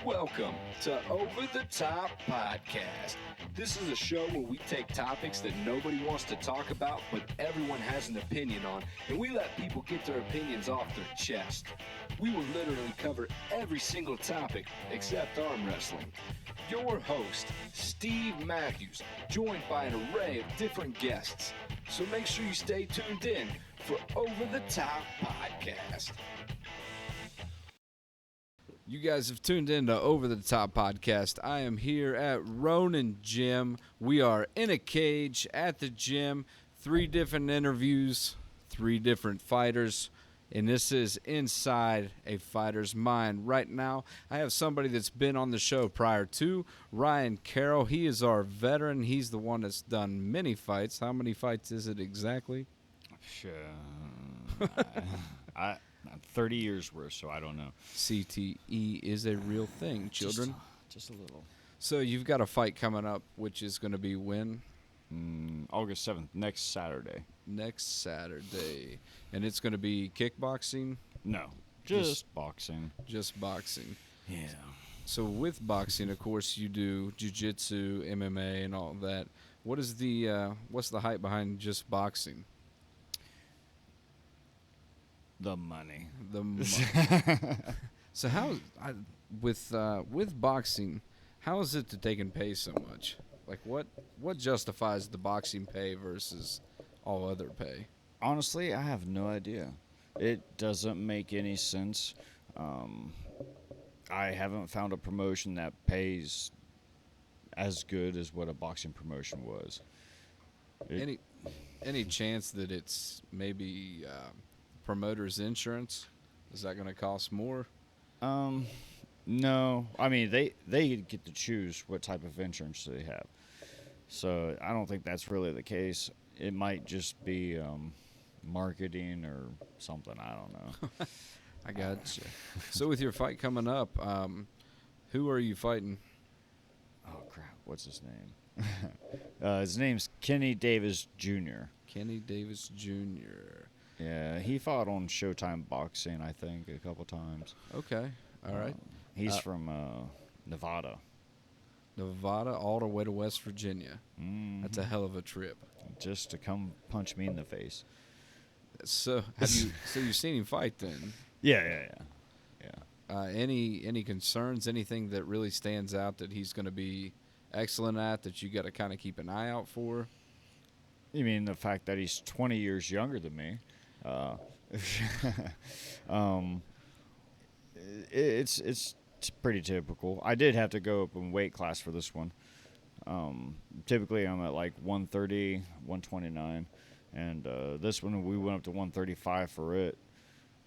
Welcome to Over the Top Podcast. This is a show where we take topics that nobody wants to talk about, but everyone has an opinion on, and we let people get their opinions off their chest. We will literally cover every single topic except arm wrestling. Your host, Steve Matthews, joined by an array of different guests. So make sure you stay tuned in for Over the Top Podcast. You guys have tuned in to Over the Top Podcast. I am here at Ronin Gym. We are in a cage at the gym. 3 different interviews, 3 different fighters, and this is inside a fighter's mind. Right now, I have somebody that's been on the show prior to, Ryan Carroll. He is our veteran. He's the one that's done many fights. How many fights is it exactly? Sure. 30 years worth, so I don't know. CTE is a real thing, children. Just a little. So you've got a fight coming up, which is going to be when? August 7th, next Saturday. Next Saturday. And it's going to be kickboxing? No, just boxing. Just boxing. Yeah. So with boxing, of course, you do jiu-jitsu, MMA, and all that. What is what's the hype behind just boxing? The money. So how with boxing, how is it that they can pay so much? Like what justifies the boxing pay versus all other pay? Honestly, I have no idea. It doesn't make any sense. I haven't found a promotion that pays as good as what a boxing promotion was. Any chance that it's maybe promoter's insurance? Is that going to cost more? No. I mean, they get to choose what type of insurance they have. So I don't think that's really the case. It might just be marketing or something. I don't know. I got you. So with your fight coming up, who are you fighting? Oh, crap. What's his name? His name's Kenny Davis Jr. Kenny Davis Jr. Yeah, he fought on Showtime Boxing, I think, a couple times. Okay, all right. He's from Nevada. Nevada, all the way to West Virginia. Mm-hmm. That's a hell of a trip. Just to come punch me in the face. So you've seen him fight then? Yeah. Any concerns? Anything that really stands out that he's going to be excellent at that you got to kind of keep an eye out for? You mean the fact that he's 20 years younger than me? It's pretty typical. I did have to go up in weight class for this one. Typically, I'm at like 130, 129, and this one we went up to 135 for it.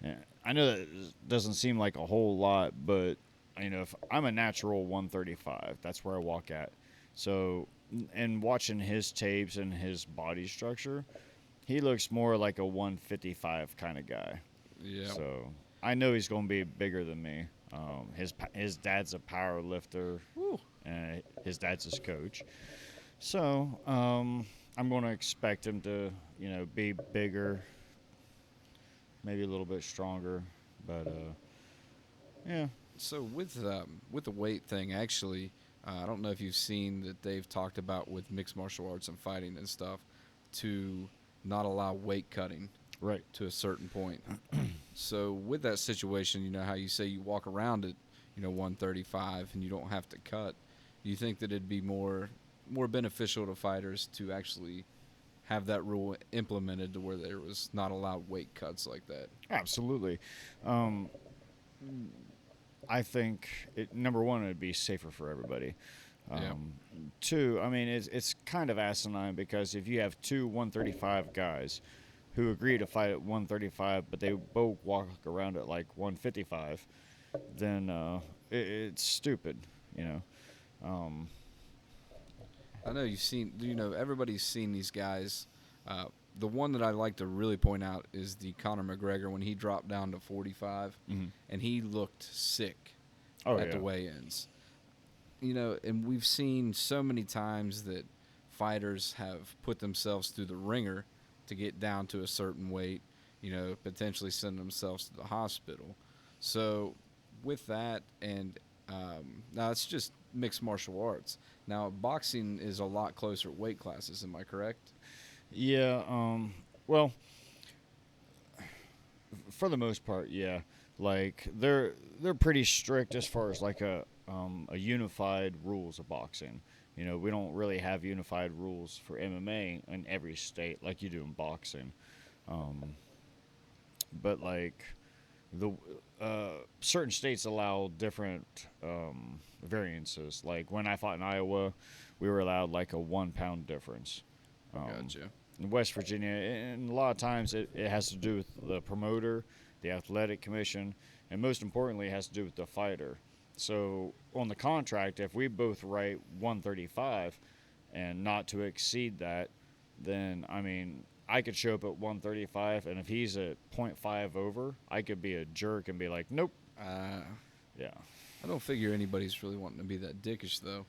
And I know that doesn't seem like a whole lot, but if I'm a natural 135, that's where I walk at. So, and watching his tapes and his body structure, he looks more like a 155 kind of guy. Yeah. So I know he's going to be bigger than me. His dad's a power lifter, and his dad's his coach. So I'm going to expect him to, be bigger, maybe a little bit stronger, but yeah. So with the weight thing, actually, I don't know if you've seen that they've talked about with mixed martial arts and fighting and stuff to not allow weight cutting. Right. To a certain point. So with that situation, how you say you walk around at, 135 and you don't have to cut, do you think that it'd be more beneficial to fighters to actually have that rule implemented to where there was not allowed weight cuts like that? Absolutely. I think number one, it'd be safer for everybody. Yeah. 2, I mean, it's kind of asinine because if you have 2 135 guys who agree to fight at 135, but they both walk around at like 155, then it's stupid, I know you've seen, everybody's seen these guys. The one that I like to really point out is the Conor McGregor when he dropped down to 45, and he looked sick at the weigh-ins. And we've seen so many times that fighters have put themselves through the ringer to get down to a certain weight, potentially send themselves to the hospital. So with that, and Now it's just mixed martial arts. Now boxing is a lot closer weight classes. Am I correct? Yeah. Well, for the most part, yeah. Like they're pretty strict as far as like a unified rules of boxing. You know, we don't really have unified rules for MMA in every state like you do in boxing. Um, but like the certain states allow different variances. Like when I fought in Iowa, we were allowed like a 1 pound difference. Gotcha. In West Virginia, and a lot of times it has to do with the promoter, the athletic commission, and most importantly, it has to do with the fighter. So on the contract, if we both write 135 and not to exceed that, then I mean, I could show up at 135, and if he's at point 0.5 over, I could be a jerk and be like, nope. Uh, Yeah. I don't figure anybody's really wanting to be that dickish though.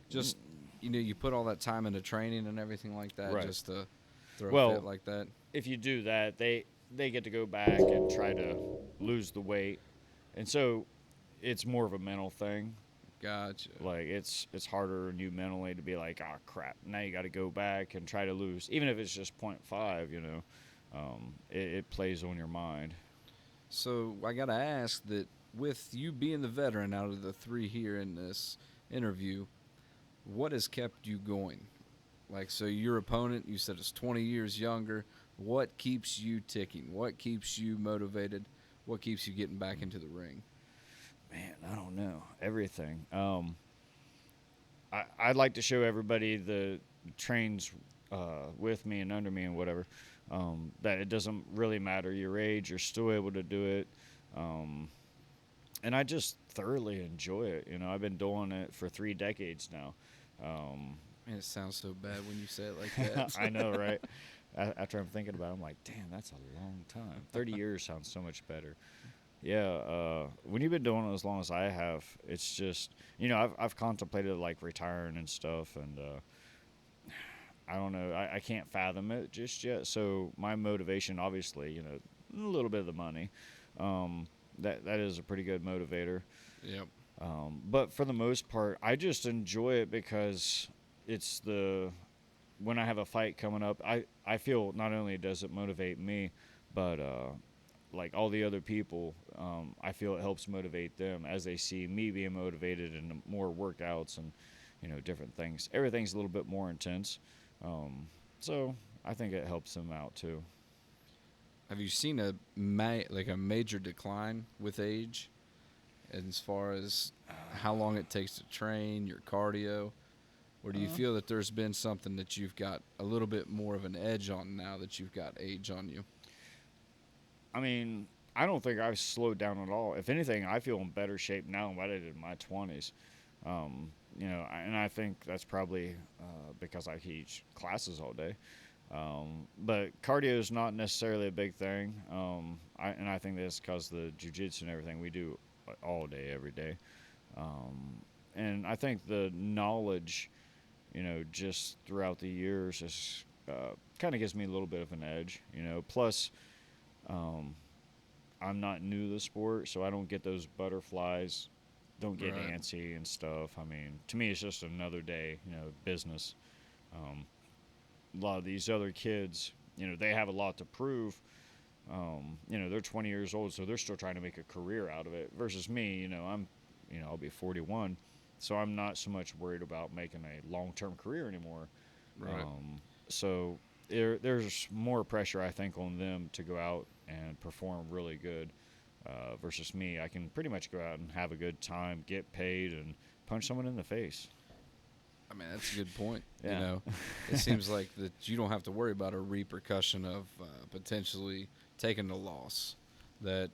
Just you put all that time into training and everything like that, Right. just to throw Well, a fit like that. If you do that, they get to go back and try to lose the weight, and so it's more of a mental thing. Gotcha. Like it's harder on you mentally to be like, oh crap, now you got to go back and try to lose, even if it's just 0.5. You know, it plays on your mind. So I gotta ask that with you being the veteran out of the three here in this interview, what has kept you going? Like, so your opponent, you said is 20 years younger. What keeps you ticking? What keeps you motivated? What keeps you getting back into the ring? Man, I don't know everything. I'd like to show everybody the trains with me and under me and whatever, that it doesn't really matter your age, you're still able to do it. And I just thoroughly enjoy it. You know, I've been doing it for 3 decades now. Man, it sounds so bad when you say it like that. I know, right? After I'm thinking about it, I'm like, damn, that's a long time. 30 years sounds so much better. Yeah, when you've been doing it as long as I have, it's just, you know, I've contemplated like retiring and stuff, and I don't know, I can't fathom it just yet. So my motivation, obviously, you know, a little bit of the money, that is a pretty good motivator. Yep. But for the most part, I just enjoy it because it's when I have a fight coming up, I feel not only does it motivate me, but like all the other people, I feel it helps motivate them as they see me being motivated and more workouts and, you know, different things. Everything's a little bit more intense. So I think it helps them out too. Have you seen a major decline with age, as far as how long it takes to train, your cardio, or do you feel that there's been something that you've got a little bit more of an edge on now that you've got age on you? I mean, I don't think I've slowed down at all. If anything, I feel in better shape now than what I did in my 20s. You know, and I think that's probably because I teach classes all day. But cardio is not necessarily a big thing. I think that's because the jiu-jitsu and everything we do all day, every day. And I think the knowledge, you know, just throughout the years is kind of gives me a little bit of an edge, you know. Plus, I'm not new to the sport, so I don't get those butterflies, don't get Right. antsy and stuff. I mean, to me, it's just another day, you know, business. A lot of these other kids, you know, they have a lot to prove. You know, they're 20 years old, so they're still trying to make a career out of it. Versus me, you know, I'll be 41, so I'm not so much worried about making a long-term career anymore. Right. So there's more pressure, I think, on them to go out and perform really good. Versus me, I can pretty much go out and have a good time, get paid, and punch someone in the face. I mean, that's a good point. Yeah. You know, it seems like that you don't have to worry about a repercussion of potentially taking a loss. That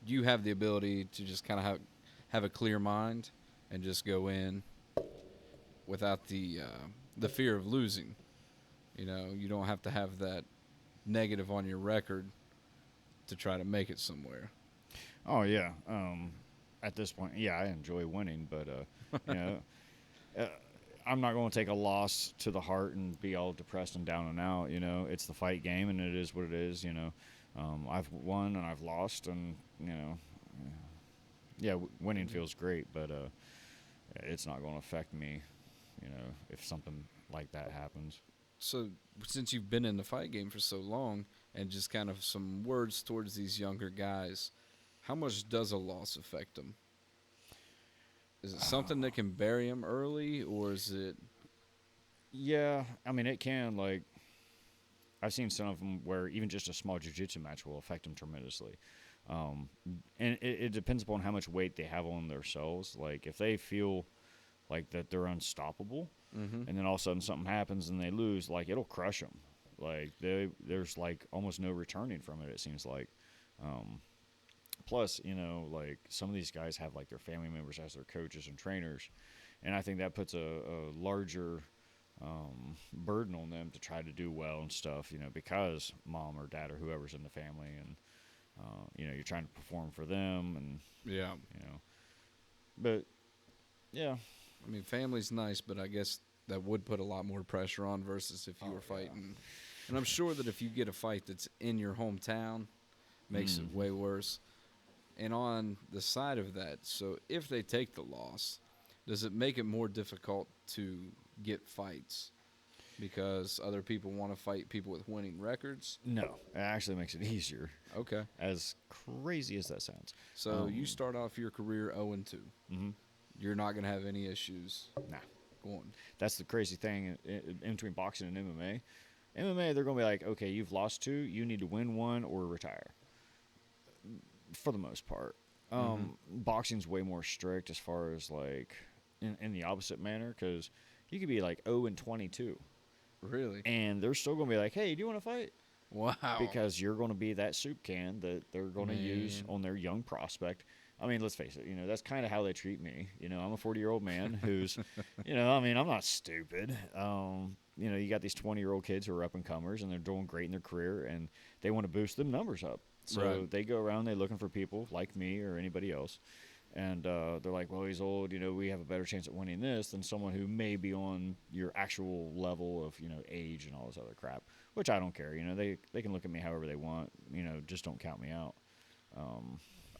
you have the ability to just kind of have a clear mind and just go in without the fear of losing. You know, you don't have to have that negative on your record to try to make it somewhere. Oh yeah. At this point, yeah, I enjoy winning, but you know, I'm not going to take a loss to the heart and be all depressed and down and out. You know, it's the fight game, and it is what it is. You know, I've won and I've lost, and you know, Yeah, winning feels great, but it's not going to affect me, if something like that happens. So, since you've been in the fight game for so long, and just kind of some words towards these younger guys, how much does a loss affect them? Is it something that can bury them early, or is it? Yeah, I mean, it can, like, I've seen some of them where even just a small jiu-jitsu match will affect them tremendously. And it depends upon how much weight they have on themselves. Like, if they feel like that they're unstoppable, Mm-hmm. and then all of a sudden something happens and they lose, like, it'll crush them. Like, there's, like, almost no returning from it, it seems like. Plus, like, some of these guys have, like, their family members as their coaches and trainers, and I think that puts a larger burden on them to try to do well and stuff, because mom or dad or whoever's in the family, and you're trying to perform for them, and Yeah. but yeah, I mean, family's nice, but I guess that would put a lot more pressure on versus if you were fighting. And I'm sure that if you get a fight that's in your hometown, makes it way worse. And on the side of that, so if they take the loss, does it make it more difficult to get fights because other people want to fight people with winning records? no, it actually makes it easier. Okay. As crazy as that sounds. So you start off your career 0-2. Mm-hmm. You're not going to have any issues Nah, going. that's the crazy thing in between boxing and MMA. MMA, they're going to be like, okay, you've lost 2, you need to win 1 or retire. For the most part. Boxing's way more strict as far as, like, in the opposite manner, because you could be like 0-22, Really? and they're still going to be like, hey, do you want to fight? Wow. Because you're going to be that soup can that they're going to use Man. on their young prospect. I mean, let's face it, that's kind of how they treat me. I'm a 40-year-old man who's, I mean, I'm not stupid. You got these 20-year-old kids who are up-and-comers, and they're doing great in their career, and they want to boost them numbers up. So Right. they go around, they're looking for people like me or anybody else. And they're like, well, he's old, we have a better chance at winning this than someone who may be on your actual level of, age and all this other crap, which I don't care. They can look at me however they want, just don't count me out.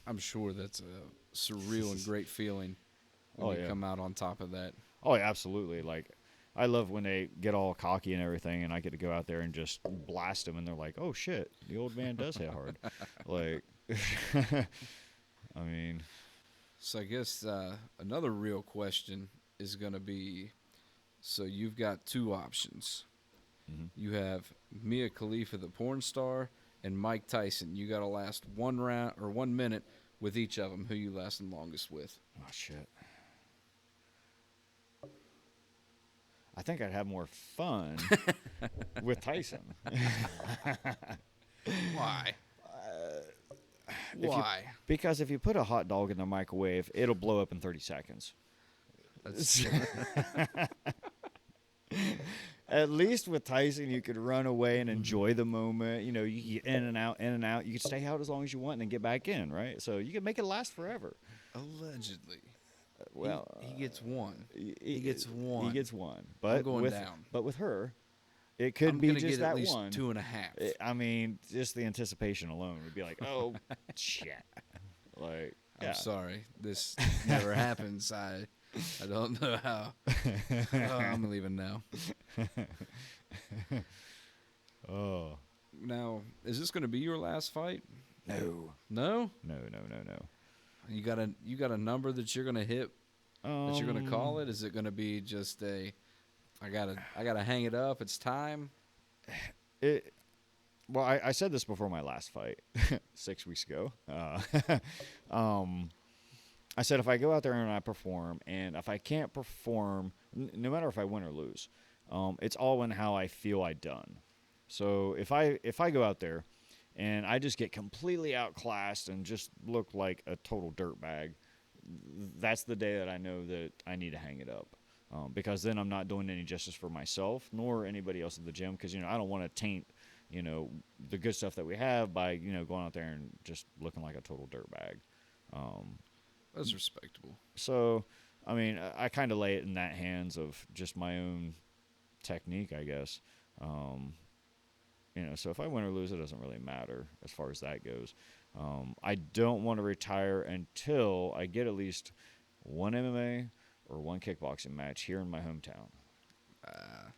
I'm sure that's a surreal and great feeling when Oh, you yeah. come out on top of that. Oh, yeah, absolutely. Like, I love when they get all cocky and everything, and I get to go out there and just blast them, and they're like, oh, shit, the old man does hit hard. Like, I mean, So I guess another real question is going to be, so you've got 2 options. Mhm. You have Mia Khalifa, the porn star, and Mike Tyson. You got to last 1 round or 1 minute with each of them. Who you lasting longest with? oh, shit. I think I'd have more fun with Tyson. Why? you- Why? Because if you put a hot dog in the microwave, it'll blow up in 30 seconds. That's, At least with Tyson, you could run away and enjoy the moment. You get in and out, in and out. You could stay out as long as you want and then get back in, right? So you can make it last forever. allegedly. Well, he gets 1. he gets one. He gets one. But going with, down. But with her, it could I'm be gonna just get that at least one. 2.5. I mean, just the anticipation alone would be like, oh, shit. Like, yeah. I'm sorry. This never happens. I don't know how. Oh, I'm leaving now. Oh. Now, is this going to be your last fight? No. No? No. You got a number that you're going to hit that you're going to call it? Is it going to be just a I got to hang it up. It's time? Well, I said this before my last fight 6 weeks ago. I said if I go out there and I perform, and if I can't perform, no matter if I win or lose, it's all in how I feel I done. So if I go out there and I just get completely outclassed and just look like a total dirtbag, that's the day that I know that I need to hang it up. Because then I'm not doing any justice for myself nor anybody else at the gym, because I don't want to taint the good stuff that we have by going out there and just looking like a total dirtbag. That's respectable. So I mean, I kind of lay it in that hands of just my own technique, I guess. So if I win or lose, it doesn't really matter as far as that goes. I don't want to retire until I get at least one MMA or one kickboxing match here in my hometown.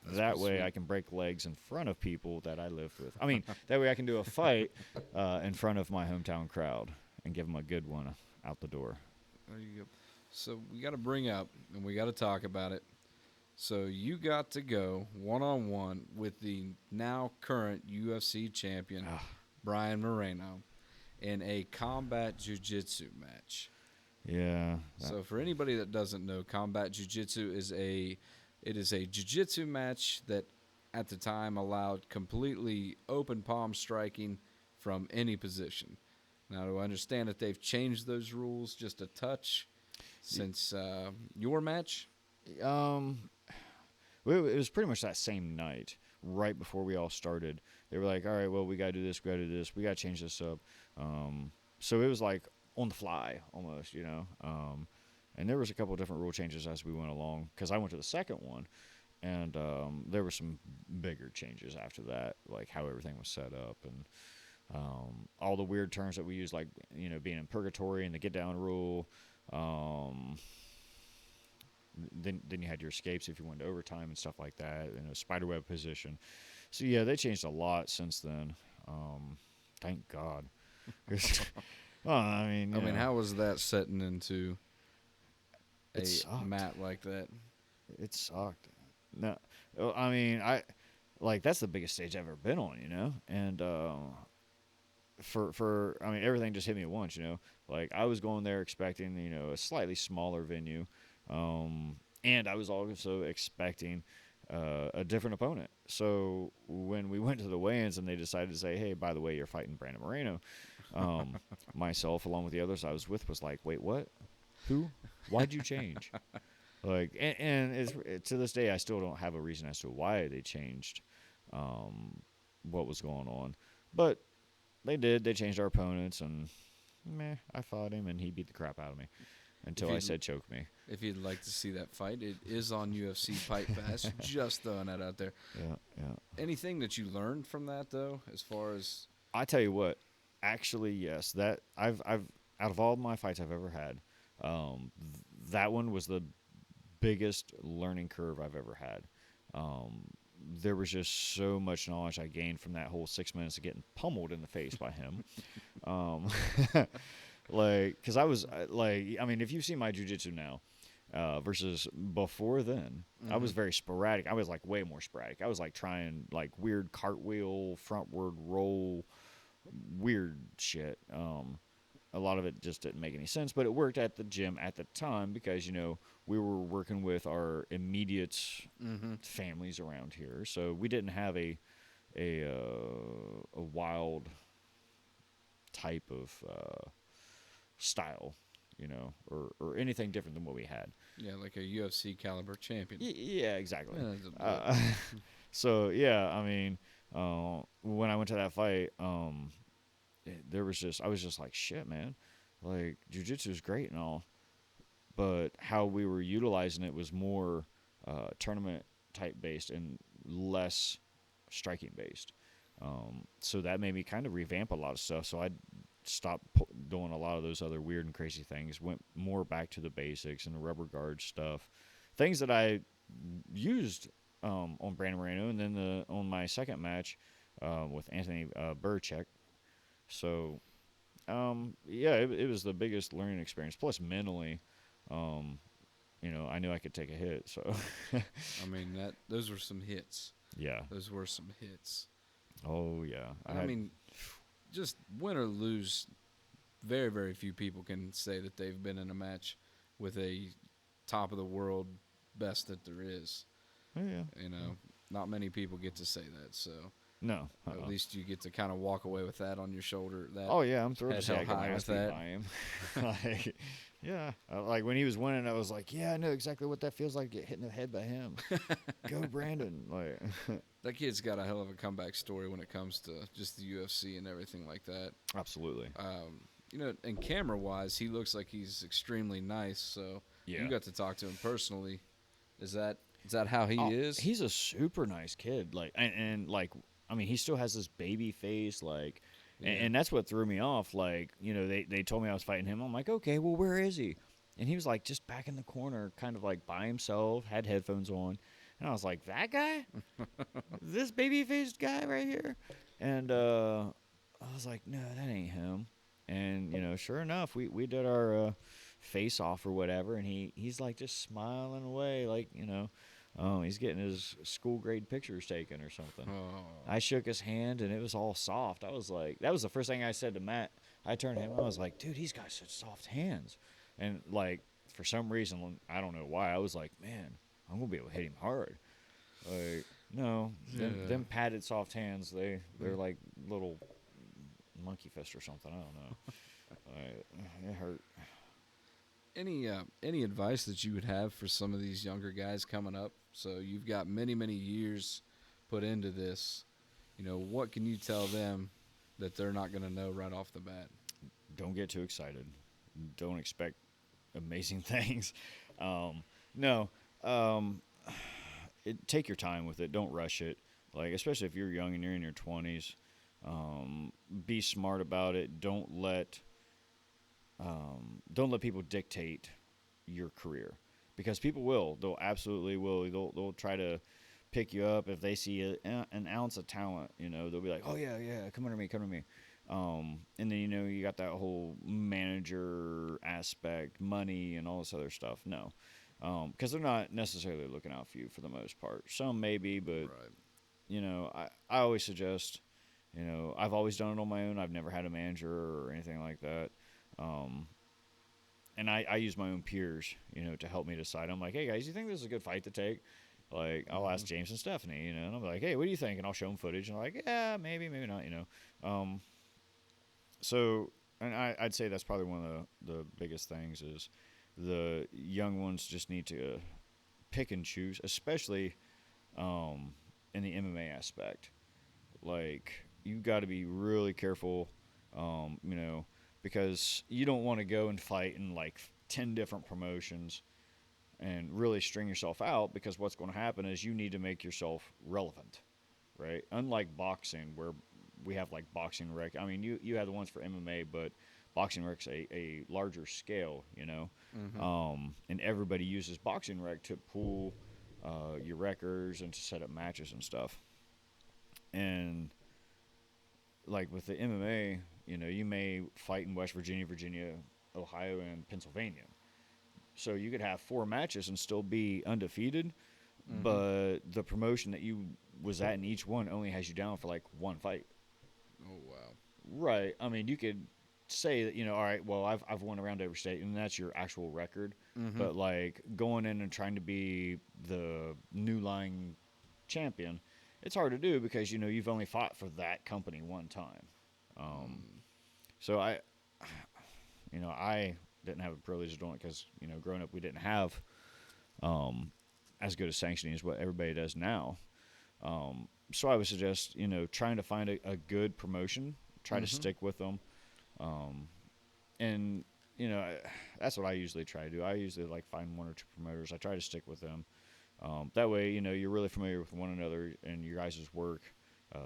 That's That pretty way sweet. I can break legs in front of people that I lived with. I mean, that way I can do a fight in front of my hometown crowd and give them a good one out the door. There you go. So we got to bring up and we got to talk about it. So you got to go one-on-one with the now current UFC champion, Ah. Brian Moreno, in a combat jiu-jitsu match. Yeah. So for anybody that doesn't know, combat jiu-jitsu is a jiu-jitsu match that at the time allowed completely open palm striking from any position. Now, to understand that they've changed those rules just a touch since your match. It was pretty much that same night, right before we all started. They were like, all right, well, we got to do this, we got to do this, we got to change this up. So it was like on the fly almost, you know. And there was a couple of different rule changes as we went along, because I went to the second one, and there were some bigger changes after that, like how everything was set up and all the weird terms that we use, like, you know, being in purgatory and the get down rule. Then you had your escapes if you went to overtime and stuff like that, and a spiderweb position. So yeah, they changed a lot since then. Thank God. Well, I mean, you know, how was that setting into a It sucked. mat like that? it sucked. No, I mean, that's the biggest stage I've ever been on, you know, and I mean, everything just hit me at once, you know. Like, I was going there expecting, you know, a slightly smaller venue, and I was also expecting a different opponent. So when we went to the weigh-ins and they decided to say, hey, by the way, you're fighting Brandon Moreno, myself, along with the others I was with, was like, wait, what? Who? Why'd you change? Like, and to this day, I still don't have a reason as to why they changed what was going on. But they did. They changed our opponents, and I fought him, and he beat the crap out of me until I said choke me. If you'd like to see that fight, it is on UFC Fight Pass. Just throwing that out there. Yeah. Anything that you learned from that, though, as far as I tell you what, actually, yes, that I've out of all my fights I've ever had, that one was the biggest learning curve I've ever had. There was just so much knowledge I gained from that whole 6 minutes of getting pummeled in the face by him. Like, because I was like, I mean, if you see my jiu-jitsu now versus before then, I was very sporadic. I was like way more sporadic. I was like trying like weird cartwheel, frontward roll, weird shit. A lot of it just didn't make any sense, but it worked at the gym at the time because, you know, we were working with our immediate families around here, so we didn't have a wild type of style, you know, or anything different than what we had. yeah, like a UFC caliber champion? Yeah, exactly. Yeah, So yeah, I mean, when I went to that fight, I was just like, shit, man, like jiu-jitsu is great and all, but how we were utilizing it was more tournament type based and less striking based. So that made me kind of revamp a lot of stuff. So I stopped doing a lot of those other weird and crazy things, went more back to the basics and the rubber guard stuff, things that I used on Brandon Moreno, and then on my second match with Anthony Burchek. So yeah, it was the biggest learning experience. Plus mentally, you know, I knew I could take a hit. So I mean, those were some hits. yeah. Those were some hits. Oh yeah. I mean, just win or lose, very, very few people can say that they've been in a match with a top of the world best that there is. oh, yeah. You know, not many people get to say that. So No. at least you get to kind of walk away with that on your shoulder. That Oh yeah, I'm thrilled to head say I held got my high ass with beat that. by him. Like, yeah, like when he was winning, I was like, yeah, I know exactly what that feels like, get hit in the head by him. Go Brandon! Like, That kid's got a hell of a comeback story when it comes to just the UFC and everything like that. absolutely. You know, and camera-wise, he looks like he's extremely nice. So Yeah. you got to talk to him personally. Is that how he Oh, is? He's a super nice kid. Like, and like, I mean, he still has this baby face. Like, And that's what threw me off. Like, they told me I was fighting him. I'm like, okay, well, where is he? And he was like just back in the corner, kind of like by himself, had headphones on. And I was like, that guy? This baby-faced guy right here? And I was like, no, that ain't him. And, sure enough, we did our face-off or whatever, and he's like just smiling away like, oh, he's getting his school-grade pictures taken or something. Oh. I shook his hand, and it was all soft. I was like, that was the first thing I said to Matt. I turned to him, I was like, dude, he's got such soft hands. And, like, for some reason, I don't know why, I was like, man, I'm going to be able to hit him hard. Like, no, them padded soft hands, they're like little monkey fist or something. I don't know. It hurt. Any advice that you would have for some of these younger guys coming up? So you've got many years put into this. What can you tell them that they're not going to know right off the bat? Don't get too excited. Don't expect amazing things. Take your time with it. Don't rush it. Like, especially if you're young and you're in your 20s, be smart about it. Don't let people dictate your career, because people will. They'll absolutely will. They'll try to pick you up if they see an ounce of talent. They'll be like, oh yeah, come under me. And then you got that whole manager aspect, money, and all this other stuff. No. Because they're not necessarily looking out for you for the most part. Some maybe, but right. I always suggest, I've always done it on my own. I've never had a manager or anything like that. And I use my own peers, to help me decide. I'm like, hey guys, you think this is a good fight to take? Like, I'll ask James and Stephanie, and I'll be like, hey, what do you think? And I'll show them footage, and they're like, yeah, maybe not, So, and I'd say that's probably one of the biggest things is the young ones just need to pick and choose, especially in the MMA aspect. Like, you got to be really careful, because you don't want to go and fight in like 10 different promotions and really string yourself out, because what's going to happen is you need to make yourself relevant, right? Unlike boxing, where we have like boxing rec. I mean, you have the ones for MMA, but boxing rec's a larger scale, and everybody uses boxing rec to pull your records and to set up matches and stuff. And like with the MMA, you may fight in West Virginia, Ohio, and Pennsylvania. So you could have 4 matches and still be undefeated, but the promotion that you was at in each one only has you down for like 1 fight. Oh wow! Right. I mean, you could say that, all right, well, I've won around every state, and that's your actual record. But like going in and trying to be the new line champion, it's hard to do because you've only fought for that company one time. So I didn't have a privilege of doing it because growing up we didn't have as good a sanctioning as what everybody does now. So I would suggest trying to find a good promotion, try to stick with them, and that's what I usually try to do. I usually like find 1 or 2 promoters. I try to stick with them. That way, you're really familiar with one another and your guys' work,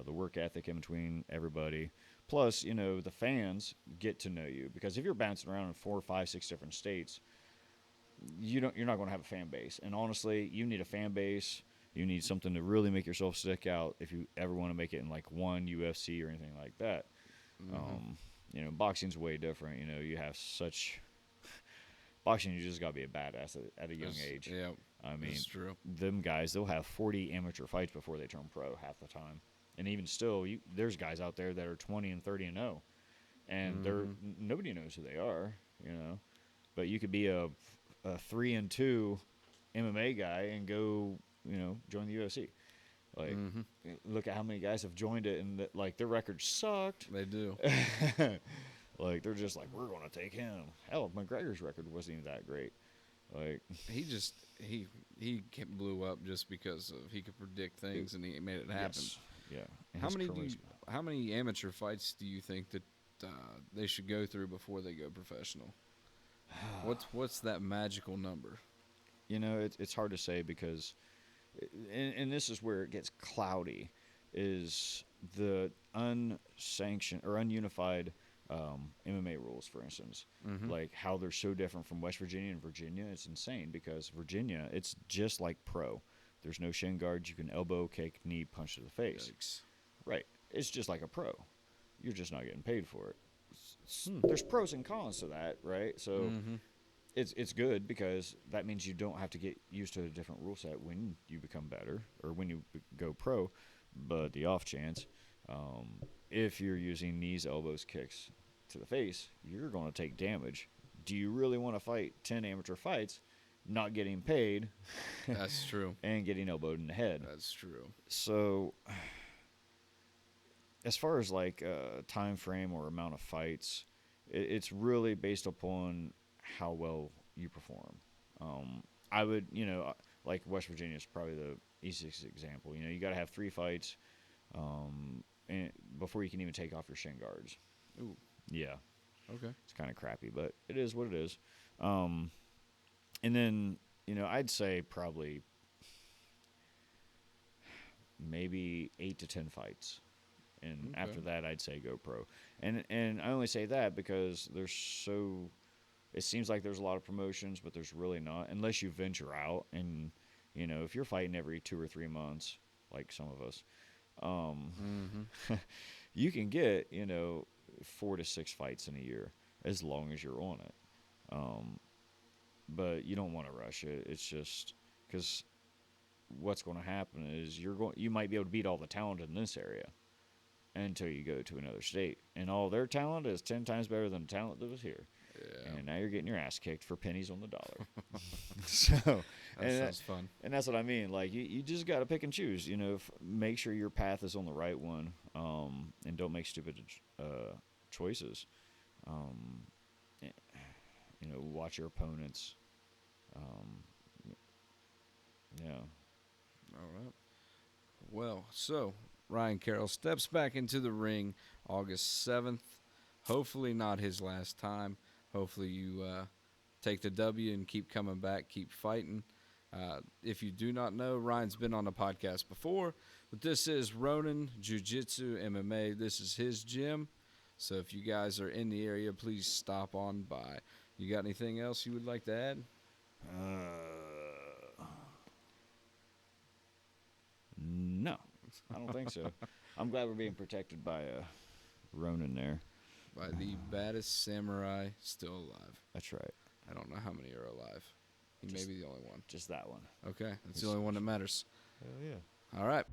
the work ethic in between everybody. Plus, the fans get to know you, because if you're bouncing around in 4, 5, 6 different states, you're not going to have a fan base. And honestly, you need a fan base. You need something to really make yourself stick out if you ever want to make it in like one UFC or anything like that. Boxing's way different. You have such boxing. You just got to be a badass at a young age. Yeah, I mean, that's true. Them guys, they'll have 40 amateur fights before they turn pro half the time. And even still, there's guys out there that are 20 and 30 and 0, and nobody knows who they are, But you could be a 3-2 MMA guy and go, join the UFC. Like, look at how many guys have joined it, and like their records sucked. They do. Like, they're just like, we're going to take him. Hell, McGregor's record wasn't even that great. Like, he blew up just because he could predict things and he made it happen. Yes. Yeah. How many amateur fights do you think that they should go through before they go professional? What's that magical number? It's hard to say, because, and this is where it gets cloudy, is the unsanctioned or ununified MMA rules, for instance, like how they're so different from West Virginia and Virginia. It's insane because Virginia, it's just like pro. There's no shin guards. You can elbow, kick, knee, punch to the face. Yikes. Right. It's just like a pro. You're just not getting paid for it. There's pros and cons to that, right? So it's good because that means you don't have to get used to a different rule set when you become better or when you go pro. But the off chance, if you're using knees, elbows, kicks to the face, you're going to take damage. Do you really want to fight 10 amateur fights, not getting paid? That's true. And getting elbowed in the head. That's true. So, as far as like time frame or amount of fights, it's really based upon how well you perform. I would, like West Virginia is probably the easiest example. You got to have 3 fights and before you can even take off your shin guards. Ooh. Yeah. Okay. It's kind of crappy, but it is what it is. And then, I'd say probably maybe 8 to 10 fights. And after that, I'd say go pro. And I only say that because it seems like there's a lot of promotions, but there's really not, unless you venture out. And, if you're fighting every 2 or 3 months, like some of us, you can get, 4 to 6 fights in a year as long as you're on it. But you don't want to rush it. It's just because what's going to happen is you might be able to beat all the talent in this area until you go to another state, and all their talent is 10 times better than the talent that was here. Yeah. And now you're getting your ass kicked for pennies on the dollar. So that sounds fun. And that's what I mean. Like you just got to pick and choose. Make sure your path is on the right one, and don't make stupid choices. Watch your opponents. Yeah. All right. Well, so Ryan Carroll steps back into the ring August 7th. Hopefully not his last time. Hopefully you take the W and keep coming back, keep fighting. If you do not know, Ryan's been on the podcast before, but this is Ronin Jiu-Jitsu MMA. This is his gym. So if you guys are in the area, please stop on by. You got anything else you would like to add? No, I don't think so. I'm glad we're being protected by Ronin there. By the baddest samurai still alive. That's right. I don't know how many are alive. He may be the only one. Just that one. Okay, that's the only one that matters. Hell yeah. All right.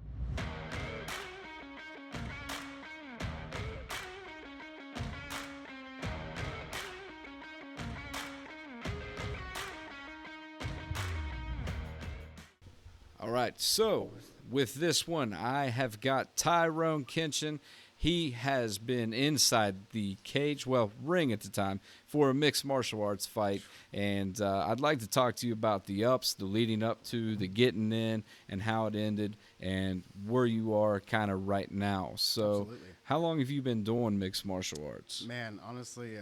All right, so with this one, I have got Tyrone Kenshin. He has been inside the cage, well, ring at the time, for a mixed martial arts fight. And I'd like to talk to you about the ups, the leading up to, the getting in, and how it ended, and where you are kind of right now. So Absolutely. How long have you been doing mixed martial arts? Man, honestly,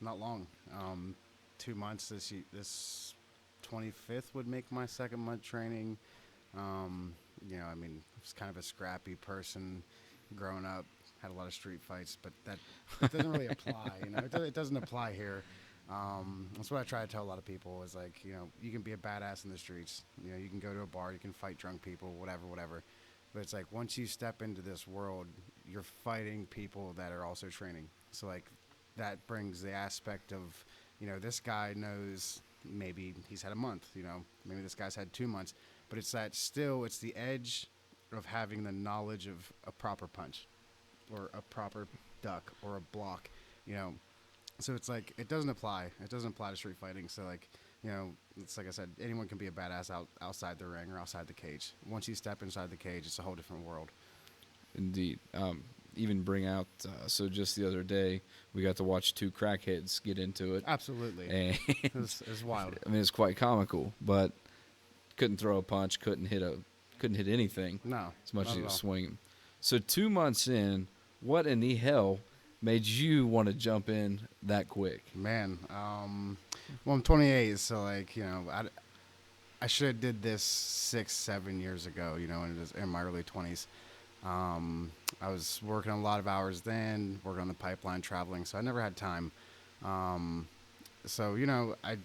not long. 2 months. This 25th would make my 2nd month training. I was kind of a scrappy person growing up. Had a lot of street fights, but that doesn't really apply. It doesn't apply here. That's what I try to tell a lot of people is like, you can be a badass in the streets. You can go to a bar, you can fight drunk people, whatever. But it's like once you step into this world, you're fighting people that are also training. So like that brings the aspect of, this guy knows maybe he's had a month. Maybe this guy's had 2 months. But it's the edge of having the knowledge of a proper punch or a proper duck or a block, So it's like, it doesn't apply. It doesn't apply to street fighting. So like, it's like I said, anyone can be a badass outside the ring or outside the cage. Once you step inside the cage, it's a whole different world. Indeed. Even bring out, so just the other day, we got to watch 2 crackheads get into it. Absolutely. And It's wild. I mean, it's quite comical, but couldn't throw a punch, couldn't hit anything. No. As much not as he at was all. swinging. So 2 months in, what in the hell made you want to jump in that quick? Man, well, I'm 28, so like, I should have did this 6-7 years ago, in my early 20s. I was working a lot of hours then, working on the pipeline, traveling, so I never had time. Um, so I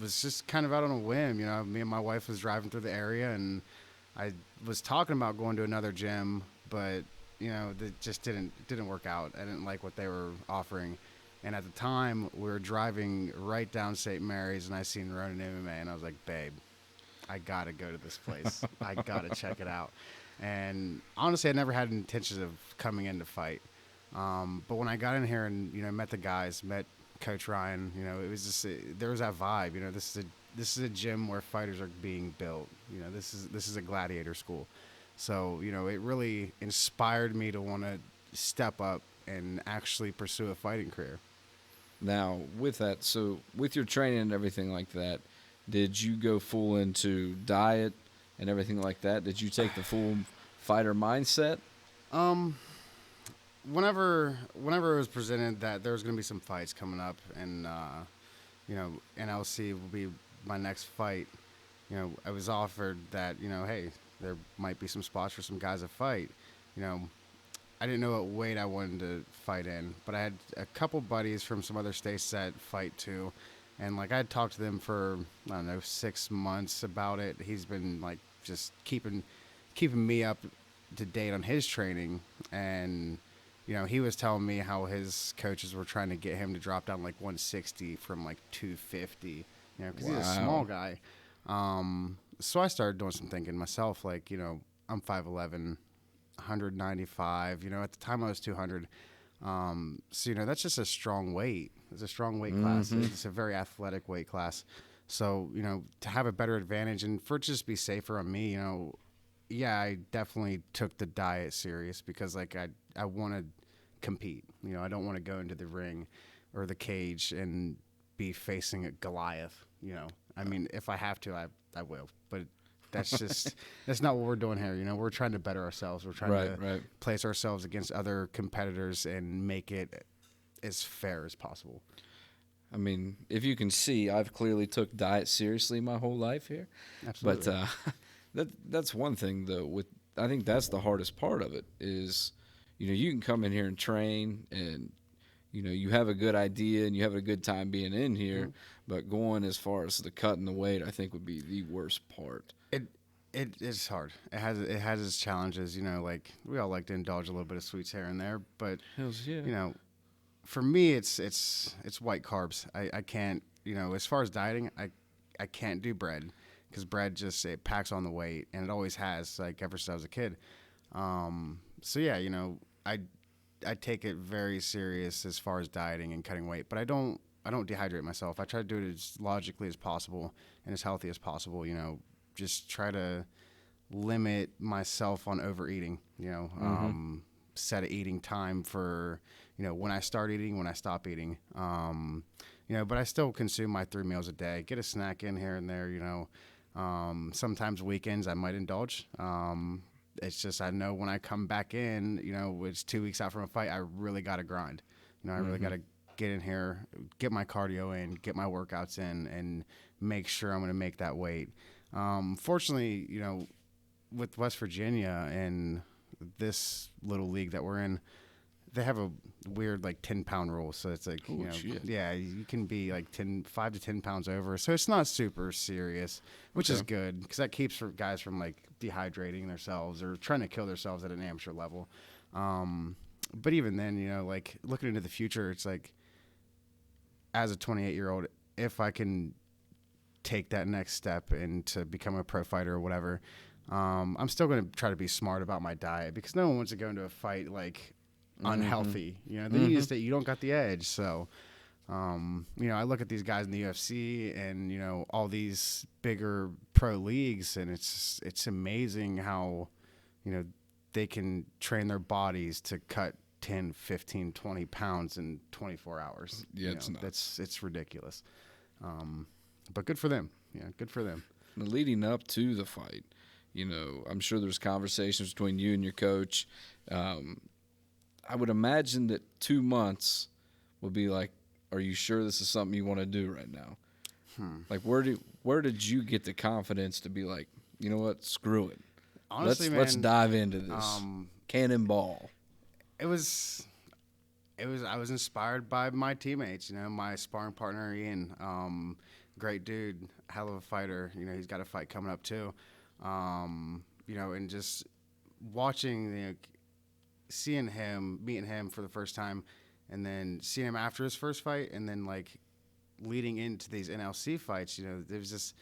was just kind of out on a whim. Me and my wife was driving through the area, and I was talking about going to another gym, but that just didn't work out. I didn't like what they were offering. And at the time, we were driving right down St. Mary's, and I seen Ronin MMA, and I was like, babe, I gotta go to this place. I gotta check it out. And honestly, I never had intentions of coming in to fight. But when I got in here and met the guys, met Coach Ryan, it was just there was that vibe. This is a gym where fighters are being built. This is a gladiator school. So it really inspired me to want to step up and actually pursue a fighting career. Now, with that, so with your training and everything like that, did you go full into diet and everything like that? Did you take the full fighter mindset? Whenever it was presented that there was going to be some fights coming up, and NLC will be my next fight, I was offered that hey, there might be some spots for some guys to fight. I didn't know what weight I wanted to fight in, but I had a couple buddies from some other states that fight too. And like I had talked to them for, I don't know, 6 months about it. He's been like just keeping me up to date on his training. And, he was telling me how his coaches were trying to get him to drop down like 160 from like 250, because he's a small guy. So I started doing some thinking myself, like, I'm 5'11", 195. At the time I was 200. So that's just a strong weight. It's a strong weight class. It's a very athletic weight class. So to have a better advantage and for it to just be safer on me, yeah, I definitely took the diet serious because like I want to compete. I don't want to go into the ring or the cage and be facing a Goliath. I mean, if I have to, I will, but that's not what we're doing here. We're trying to better ourselves. We're trying to place ourselves against other competitors and make it as fair as possible. I mean, if you can see, I've clearly took diet seriously my whole life here. Absolutely. But that's one thing though. I think that's the hardest part of it is, you can come in here and train and you have a good idea and you have a good time being in here, but going as far as the cutting the weight, I think would be the worst part. It's hard. It has its challenges. Like we all like to indulge a little bit of sweets here and there, but Hells yeah. For me, it's white carbs. I can't. As far as dieting, I can't do bread because bread just it packs on the weight and it always has like ever since I was a kid. So yeah, I take it very serious as far as dieting and cutting weight, but I don't dehydrate myself. I try to do it as logically as possible and as healthy as possible. Just try to limit myself on overeating, set an eating time for, when I start eating, when I stop eating, but I still consume my 3 meals a day, get a snack in here and there, sometimes weekends I might indulge. It's just, I know when I come back in, it's 2 weeks out from a fight, I really got to grind, I really got to get in here, get my cardio in, get my workouts in and make sure I'm going to make that weight. Fortunately, with West Virginia and this little league that we're in, they have a weird like 10-pound rule. So it's like, yeah, you can be like 5 to 10 pounds over. So it's not super serious, which is good because that keeps guys from like dehydrating themselves or trying to kill themselves at an amateur level. But even then, like looking into the future, it's like as a 28-year-old, if I can take that next step and to become a pro fighter or whatever, I'm still going to try to be smart about my diet because no one wants to go into a fight like unhealthy. Then you don't got the edge. So, I look at these guys in the UFC and all these bigger pro leagues, and it's amazing how they can train their bodies to cut 10, 15, 20 pounds in 24 hours. Yeah, it's nuts. It's ridiculous. But good for them. Yeah, good for them. Leading up to the fight, I'm sure there's conversations between you and your coach. I would imagine that 2 months would be like, are you sure this is something you want to do right now? Like, where did you get the confidence to be like, you know what, screw it? Honestly, let's dive into this. cannonball. It was. I was inspired by my teammates. My sparring partner Ian, great dude, hell of a fighter. He's got a fight coming up too. And just watching, seeing him, meeting him for the first time, and then seeing him after his first fight, and then leading into these NLC fights. There's just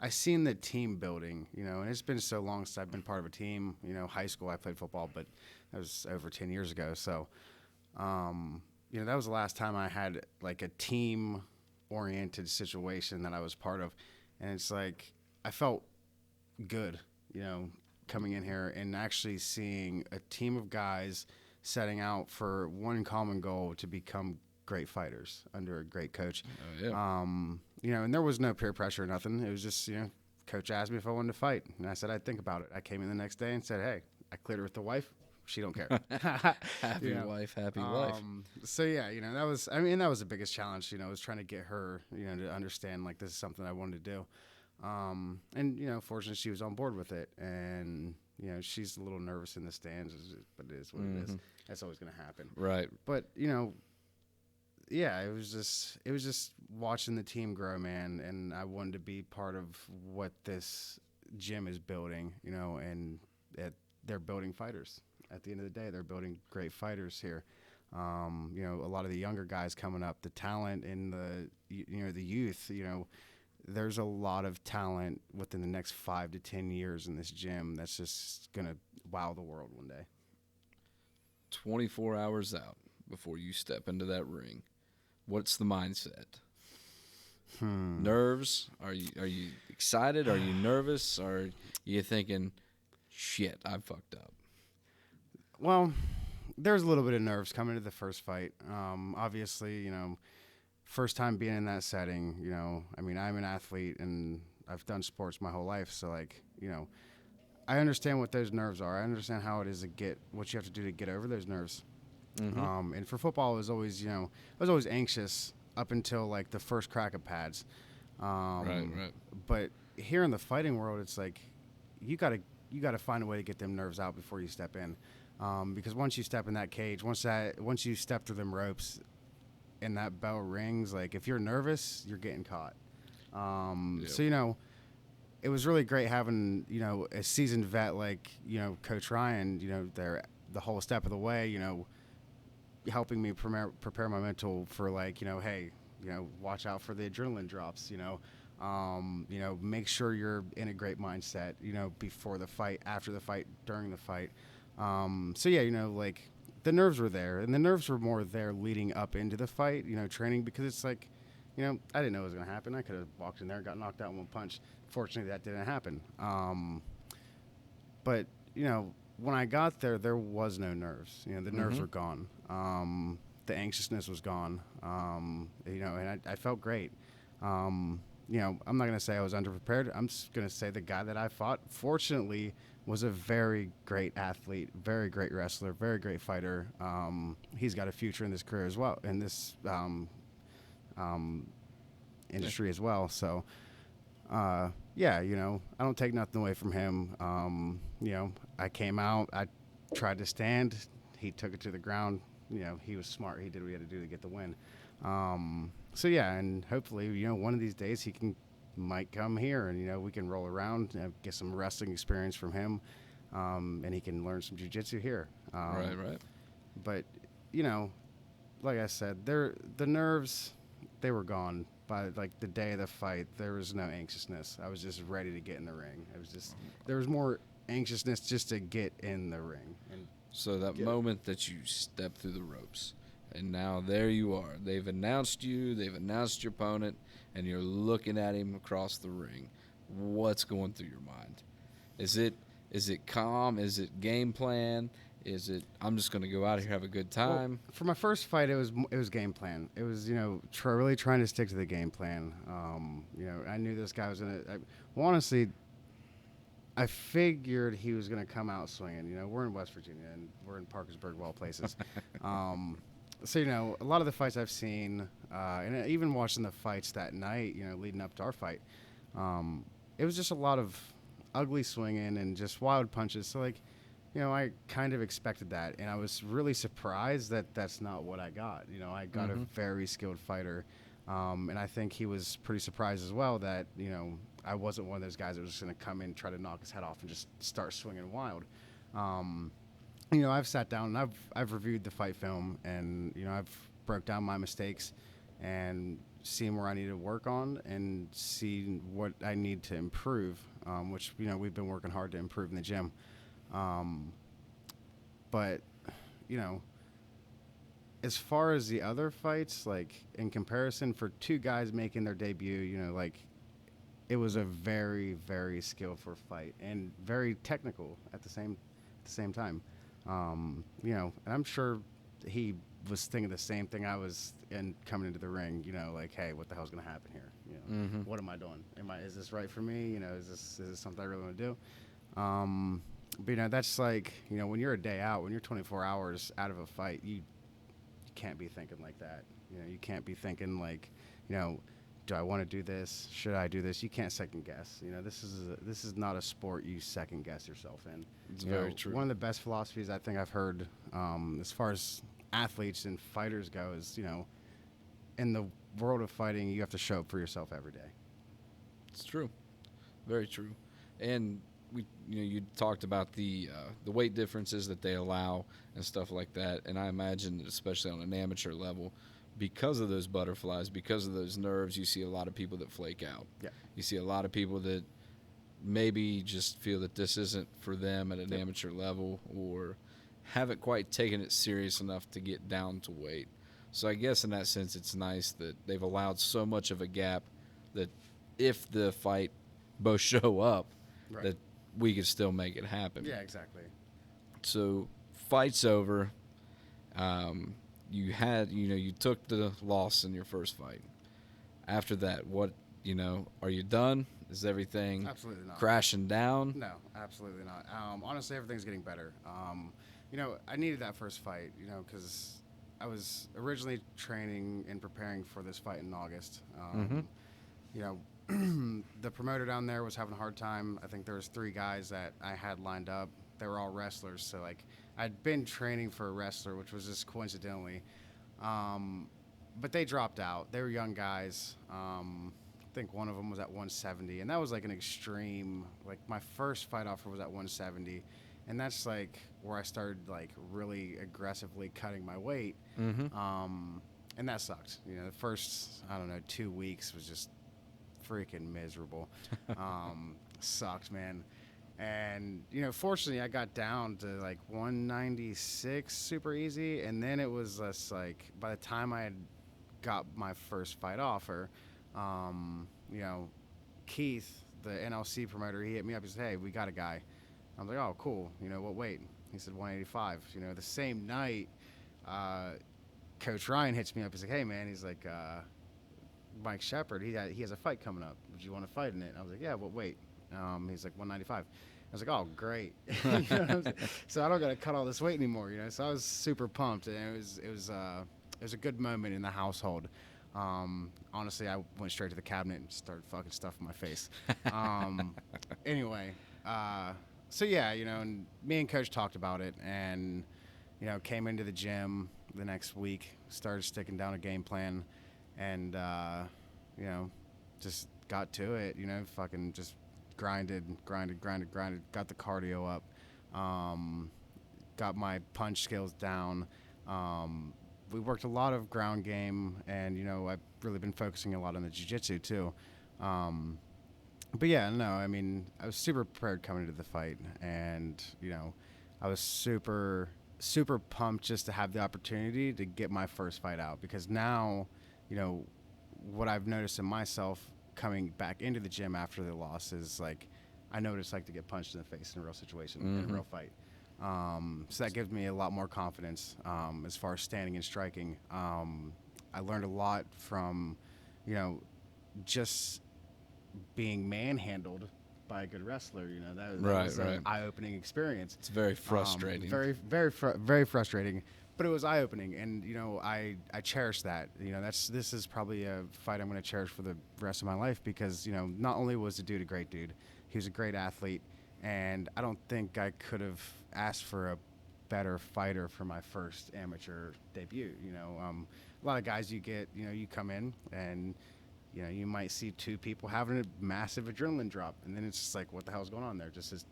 I seen the team building. And it's been so long since I've been part of a team. High school I played football, but that was over 10 years ago. So. That was the last time I had a team-oriented situation that I was part of, and it's I felt good, coming in here and actually seeing a team of guys setting out for one common goal to become great fighters under a great coach. Oh, yeah. And there was no peer pressure or nothing. It was just, coach asked me if I wanted to fight, and I said I'd think about it. I came in the next day and said, hey, I cleared it with the wife. She don't care. Happy wife, happy life. So yeah, that was the biggest challenge, was trying to get her, to understand this is something I wanted to do. And fortunately she was on board with it, and she's a little nervous in the stands, but it is what it is. That's always going to happen. Right. But, yeah, it was just watching the team grow, man, and I wanted to be part of what this gym is building, and they're building fighters. At the end of the day, they're building great fighters here. A lot of the younger guys coming up, the talent and the youth, there's a lot of talent within the next 5 to 10 years in this gym that's just going to wow the world one day. 24 hours out before you step into that ring. What's the mindset? Nerves? Are you excited? Are you nervous? Or are you thinking, shit, I fucked up? Well, there's a little bit of nerves coming to the first fight. Obviously, first time being in that setting, I'm an athlete and I've done sports my whole life. So I understand what those nerves are. I understand how it is what you have to do to get over those nerves. Mm-hmm. And for football, I was always anxious up until the first crack of pads. Right. But here in the fighting world, it's you gotta find a way to get them nerves out before you step in. Because once you step in that cage, once you step through them ropes and that bell rings, if you're nervous, you're getting caught. Yep. So, it was really great having, a seasoned vet Coach Ryan, there the whole step of the way, helping me prepare my mental for hey, watch out for the adrenaline drops, make sure you're in a great mindset, before the fight, after the fight, during the fight. So yeah, the nerves were there, and the nerves were more there leading up into the fight, training, because it's I didn't know it was going to happen. I could have walked in there and got knocked out in one punch. Fortunately, that didn't happen. But, when I got there, there was no nerves. The nerves were gone. The anxiousness was gone. And I felt great. I'm not going to say I was underprepared. I'm just going to say the guy that I fought, fortunately, was a very great athlete, very great wrestler, very great fighter. He's got a future in this career as well, in this industry as well. So, yeah, I don't take nothing away from him. I came out, I tried to stand. He took it to the ground. He was smart. He did what he had to do to get the win. So yeah, and hopefully, one of these days he might come here and, we can roll around, get some wrestling experience from him. And he can learn some jiu-jitsu here. Right. But, like I said, the nerves, they were gone by the day of the fight. There was no anxiousness. I was just ready to get in the ring. There was more anxiousness just to get in the ring. And so that moment that you step through the ropes, and now there you are. They've announced you. They've announced your opponent, and you're looking at him across the ring. What's going through your mind? Is it calm? Is it game plan? Is it I'm just going to go out here have a good time? Well, for my first fight, it was game plan. It was really trying to stick to the game plan. I knew this guy was gonna. Honestly, I figured he was gonna come out swinging. We're in West Virginia and we're in Parkersburg, of all places. So a lot of the fights I've seen, and even watching the fights that night, leading up to our fight, it was just a lot of ugly swinging and just wild punches. So I kind of expected that, and I was really surprised that that's not what I got. I got a very skilled fighter, and I think he was pretty surprised as well that I wasn't one of those guys that was just going to come in and try to knock his head off and just start swinging wild. I've sat down and I've reviewed the fight film, and I've broke down my mistakes and seen where I need to work on and seen what I need to improve, which we've been working hard to improve in the gym. But as far as the other fights, like in comparison for two guys making their debut, like it was a very, very skillful fight and very technical at the same time. And I'm sure he was thinking the same thing I was coming into the ring, like, hey, what the hell's going to happen here? What am I doing? Is this right for me? Is this something I really want to do? But that's like, when you're a day out, when you're 24 hours out of a fight, you can't be thinking like that. You can't be thinking like, do I want to do this? Should I do this? You can't second guess. This is not a sport you second guess yourself in. It's very true. One of the best philosophies I think I've heard, as far as athletes and fighters go, is in the world of fighting, you have to show up for yourself every day. It's true, very true. And you talked about the weight differences that they allow and stuff like that. And I imagine, especially on an amateur level, because of those butterflies, because of those nerves, you see a lot of people that flake out. Yeah. You see a lot of people that maybe just feel that this isn't for them at an amateur level, or haven't quite taken it serious enough to get down to weight. So I guess in that sense, it's nice that they've allowed so much of a gap that if the fight both show up, Right. that we could still make it happen. Yeah, exactly. So fight's over. You took the loss in your first fight. After that, are you done? Is everything Absolutely not. crashing down? No, absolutely not. Honestly, everything's getting better. I needed that first fight, because I was originally training and preparing for this fight in August. The promoter down there was having a hard time. I think there was 3 guys that I had lined up. They were all wrestlers, so like I'd been training for a wrestler, which was just coincidentally. But they dropped out. They were young guys. I think one of them was at 170, and that was like an extreme. Like my first fight offer was at 170, and that's like where I started like really aggressively cutting my weight. And that sucked. The first 2 weeks was just freaking miserable. Sucked, man. And fortunately I got down to like 196 super easy, and then it was just like by the time I had got my first fight offer, Keith, the NLC promoter, he hit me up. He said, hey, we got a guy. I was like, oh, cool. What weight? He said 185. The same night, Coach Ryan hits me up. He's like, hey, man. He's like, Mike Shepard, he has a fight coming up. Would you want to fight in it? And I was like, yeah, what weight? He's like 195. I was like, oh, great. So I don't got to cut all this weight anymore, So I was super pumped, and it was a good moment in the household. Honestly, I went straight to the cabinet and started fucking stuff in my face. Anyway, so yeah, and me and Coach talked about it, and came into the gym the next week, started sticking down a game plan, and just got to it. Fucking just grinded, got the cardio up, got my punch skills down. We worked a lot of ground game, and I've really been focusing a lot on the jiu-jitsu too. But yeah, no, I mean, I was super prepared coming into the fight, and I was super pumped just to have the opportunity to get my first fight out, because now what I've noticed in myself coming back into the gym after the loss is like I know what it's like to get punched in the face in a real situation, in a real fight. So that gives me a lot more confidence as far as standing and striking. I learned a lot from just being manhandled by a good wrestler. That was an eye-opening experience. It's very frustrating. Very frustrating. But it was eye-opening, and I cherish that. This is probably a fight I'm going to cherish for the rest of my life, because not only was the dude a great dude, he was a great athlete, And I don't think I could have asked for a better fighter for my first amateur debut. A lot of guys you get, you come in and, you might see two people having a massive adrenaline drop. And then it's just like, what the hell's going on there? Just this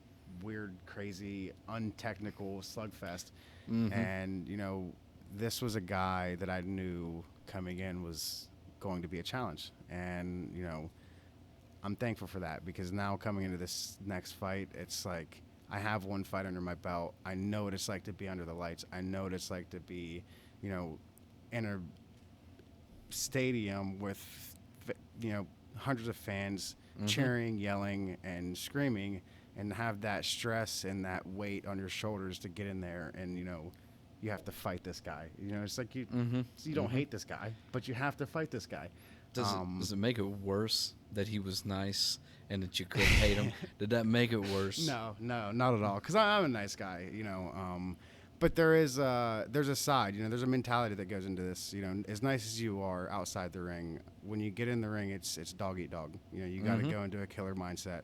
weird, crazy, untechnical slugfest. And, this was a guy that I knew coming in was going to be a challenge. And, I'm thankful for that, because now coming into this next fight, it's like I have one fight under my belt. I know what it's like to be under the lights. I know what it's like to be, in a stadium with, hundreds of fans cheering, yelling, and screaming, and have that stress and that weight on your shoulders to get in there and, you have to fight this guy. It's like you don't hate this guy, but you have to fight this guy. Does it make it worse that he was nice and that you couldn't hate him? Did that make it worse? No, not at all. Because I'm a nice guy, But there's a side, there's a mentality that goes into this. As nice as you are outside the ring, when you get in the ring, it's dog eat dog. You got to go into a killer mindset.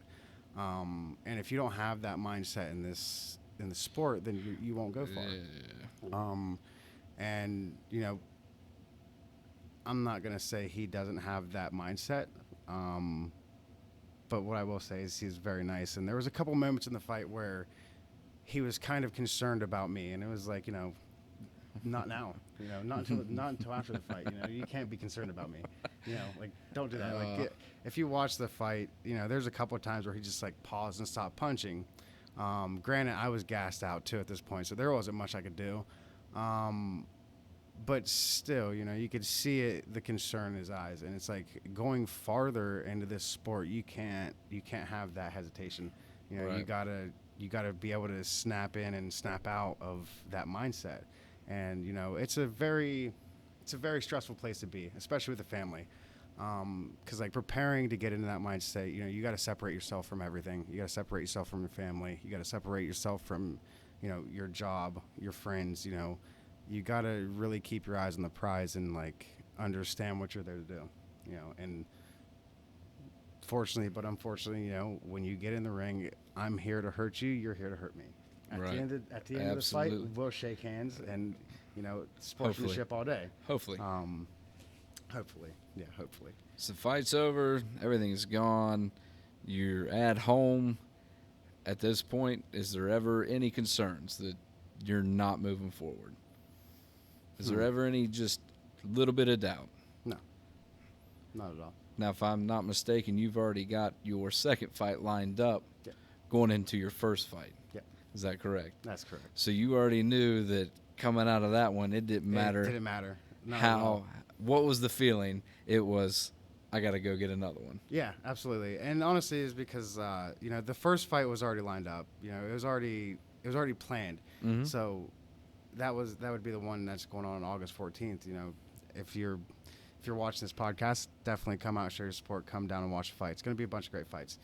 And if you don't have that mindset in the sport, then you won't go far. And I'm not going to say he doesn't have that mindset. But what I will say is he's very nice. And there was a couple moments in the fight where he was kind of concerned about me. And it was like, not now, not until after the fight. You can't be concerned about me. Don't do that. If you watch the fight, there's a couple of times where he just like paused and stopped punching. Granted, I was gassed out too at this point, so there wasn't much I could do. But still, you could see it, the concern in his eyes, and it's like going farther into this sport, you can't have that hesitation. Right. You gotta be able to snap in and snap out of that mindset. And it's a very stressful place to be, especially with the family. Because like preparing to get into that mindset, you got to separate yourself from everything. You got to separate yourself from your family. You got to separate yourself from, your job, your friends. You got to really keep your eyes on the prize and like understand what you're there to do. And fortunately, but unfortunately, when you get in the ring, I'm here to hurt you. You're here to hurt me. At the end of the fight, we'll shake hands and sportsmanship all day. Hopefully. Hopefully. Yeah, hopefully. So the fight's over. Everything's gone. You're at home. At this point, is there ever any concerns that you're not moving forward? Is there ever any just little bit of doubt? No. Not at all. Now, if I'm not mistaken, you've already got your second fight lined up going into your first fight. Yeah. Is that correct? That's correct. So you already knew that coming out of that one, it didn't matter. It didn't matter. Not at all. What was the feeling? It was, I got to go get another one. Yeah, absolutely. And honestly, it's because the first fight was already lined up. It was already planned. So that would be the one that's going on August 14th. If you're watching this podcast, definitely come out, show your support, come down and watch the fight. It's going to be a bunch of great fights.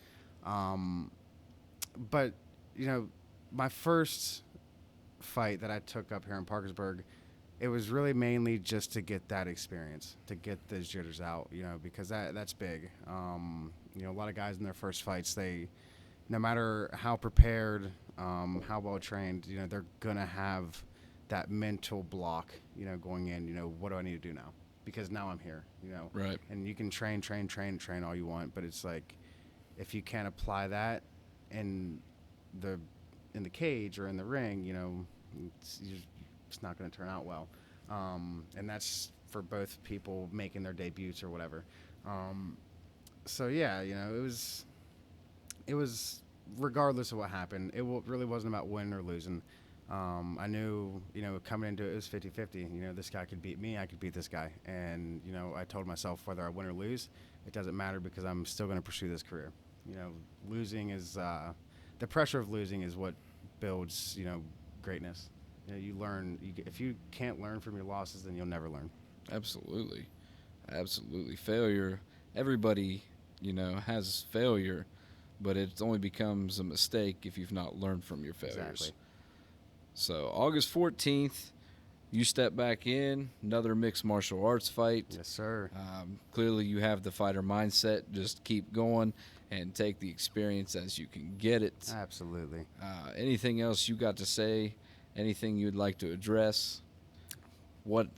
But my first fight that I took up here in Parkersburg, it was really mainly just to get that experience, to get those jitters out, because that's big. A lot of guys in their first fights, no matter how prepared, how well trained, they're gonna have that mental block, going in. What do I need to do now? Because now I'm here, Right. And you can train all you want, but it's like if you can't apply that in the cage or in the ring, it's not going to turn out well. And that's for both people making their debuts or whatever. So yeah, it was regardless of what happened, it really wasn't about winning or losing. I knew, coming into it was 50-50. This guy could beat me, I could beat this guy. And, I told myself whether I win or lose, it doesn't matter because I'm still going to pursue this career. Losing is, the pressure of losing is what builds, greatness. You learn, if you can't learn from your losses, then you'll never learn. Absolutely. Failure, everybody, has failure, but it only becomes a mistake if you've not learned from your failures. Exactly. So August 14th, you step back in, another mixed martial arts fight. Yes, sir. Clearly you have the fighter mindset, just keep going and take the experience as you can get it. Absolutely. Anything else you got to say? Anything you'd like to address? What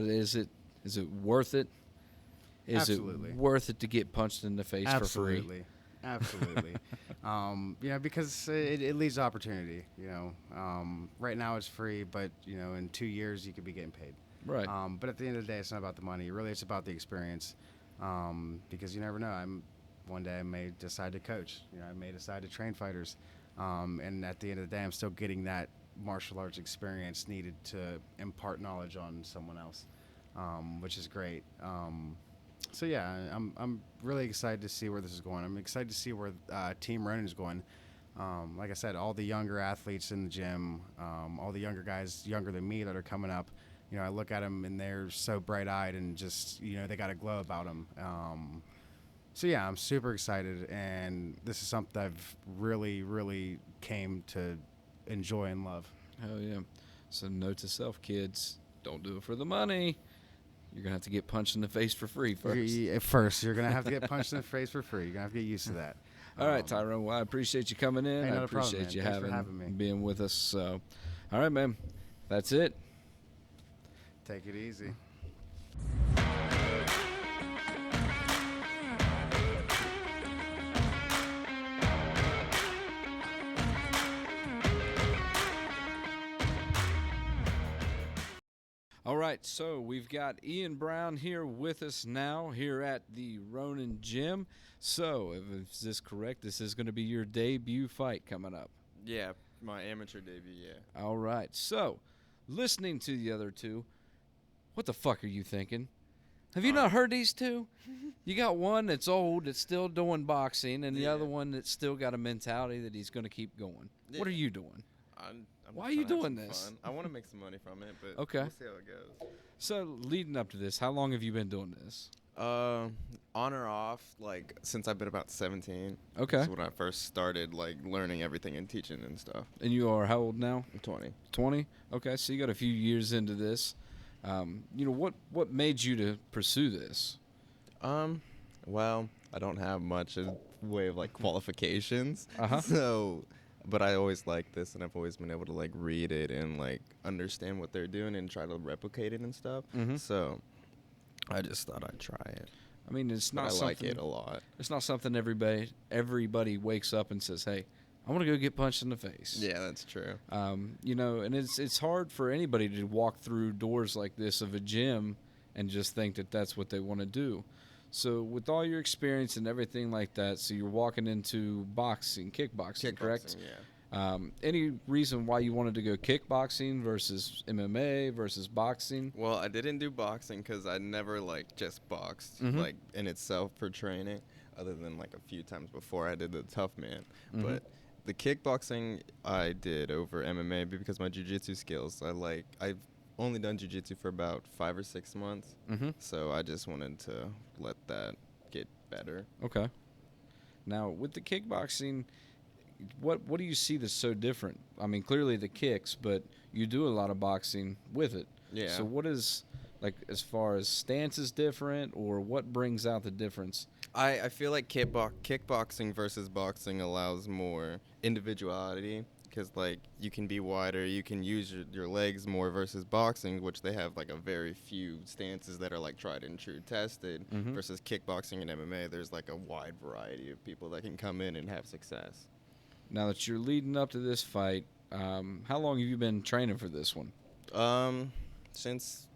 is it? Is it worth it? Is Absolutely. it worth it to get punched in the face for free? Absolutely. Absolutely. Because it leads to opportunity. Right now it's free, but in 2 years you could be getting paid. Right. But at the end of the day, it's not about the money. Really, it's about the experience. Because you never know. One day I may decide to coach. I may decide to train fighters. And at the end of the day, I'm still getting that martial arts experience needed to impart knowledge on someone else, which is great. So yeah, I'm really excited to see where this is going. I'm excited to see where Team Ronin is going. Like I said, all the younger athletes in the gym, all the younger guys younger than me that are coming up, I look at them and they're so bright-eyed and just, they got a glow about them. So yeah, I'm super excited, and this is something I've really, really came to enjoy and love. Hell yeah. So note to self, kids, don't do it for the money. You're going to have to get punched in the face for free first. You're going to have to get punched in the face for free. You're going to have to get used to that. All right, Tyrone. Well, I appreciate you coming in. Hey, I not a problem, appreciate man. you Thanks for having me. being with us. So, all right, man. That's it. Take it easy. All right, so we've got Ian Brown here with us now here at the Ronin Gym. So, is this correct? This is going to be your debut fight coming up. Yeah, my amateur debut, yeah. All right, so listening to the other two, what the fuck are you thinking? Have you not heard these two? You got one that's old, that's still doing boxing, and the other one that's still got a mentality that he's going to keep going. What are you doing? I'm Why are just you trying to have doing some this? fun. I want to make some money from it, but Okay. we'll see how it goes. So, leading up to this, how long have you been doing this? On or off, like, since I've been about 17. Okay. That's when I first started, like, learning everything and teaching and stuff. And you are how old now? I'm 20. 20? Okay, so you got a few years into this. What made you to pursue this? Well, I don't have much in way of, like, qualifications. Uh-huh. So, but I always liked this, and I've always been able to, like, read it and, like, understand what they're doing and try to replicate it and stuff. Mhm. So, I just thought I'd try it. I mean, it's But not I something. like it a lot. It's not something everybody wakes up and says, "Hey, I want to go get punched in the face." Yeah, that's true. And it's hard for anybody to walk through doors like this of a gym and just think that that's what they want to do. So with all your experience and everything like that, so you're walking into kickboxing, correct? Yeah. Any reason why you wanted to go kickboxing versus MMA versus boxing? Well, I didn't do boxing because I never, like, just boxed, Mhm. like, in itself for training, other than, like, a few times before I did the Tough Man. Mhm. But the kickboxing I did over MMA because my jiu-jitsu skills, I've only done jiu-jitsu for about 5 or 6 months, Mm-hmm. so I just wanted to let that get better. Okay. Now, with the kickboxing, what do you see that's so different? I mean, clearly the kicks, but you do a lot of boxing with it. Yeah. So what is, like, as far as stance is different, or what brings out the difference? I feel like kickboxing versus boxing allows more individuality because, like, you can be wider, you can use your legs more versus boxing, which they have, like, a very few stances that are, like, tried and true tested, Mhm. versus kickboxing and MMA, there's, like, a wide variety of people that can come in and have success. Now that you're leading up to this fight, how long have you been training for this one? Since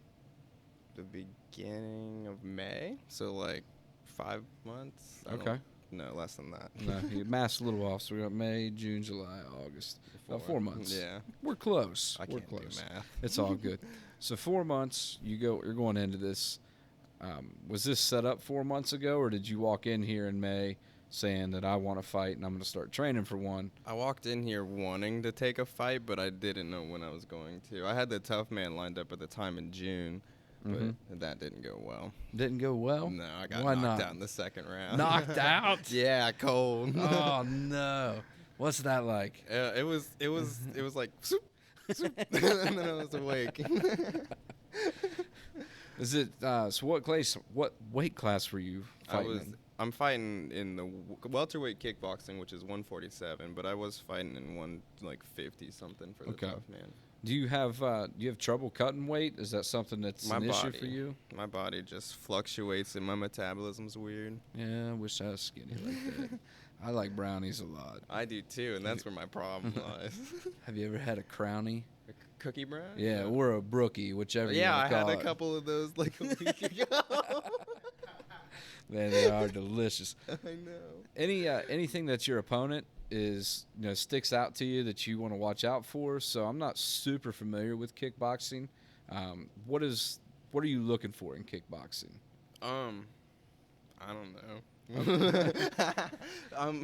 the beginning of May, so, like, 5 months. Okay. No, less than that. No, you masked a little off, so we got May, June, July, August. 4 months. Yeah. We're close. I We're can't close. do math. It's all good. So 4 months, you're going into this. Was this set up 4 months ago, or did you walk in here in May saying that I want to fight and I'm going to start training for one? I walked in here wanting to take a fight, but I didn't know when I was going to. I had the Tough Man lined up at the time in June, but Mhm. that didn't go well. Didn't go well? No, I got Why knocked not? out in the second round. Knocked out? Yeah, cold. Oh, no. What's that like? It was like, swoop, swoop, and then I was awake. Is it, so what weight class were you I fighting was in? I'm fighting in the welterweight kickboxing, which is 147, but I was fighting in 150 something for the Okay. tough man. Do you have trouble cutting weight? Is that something that's an issue for you? My body just fluctuates and my metabolism's weird. Yeah, I wish I was skinny like that. I like brownies a lot. I do too, and that's where my problem lies. Have you ever had a crownie? A cookie brown? Yeah, or a brookie, whichever. Yeah, you I wanna had call a it. couple of those like a week ago. Man, they are delicious. I know. Anything that your opponent is sticks out to you that you want to watch out for? So I'm not super familiar with kickboxing. What are you looking for in kickboxing? I don't know.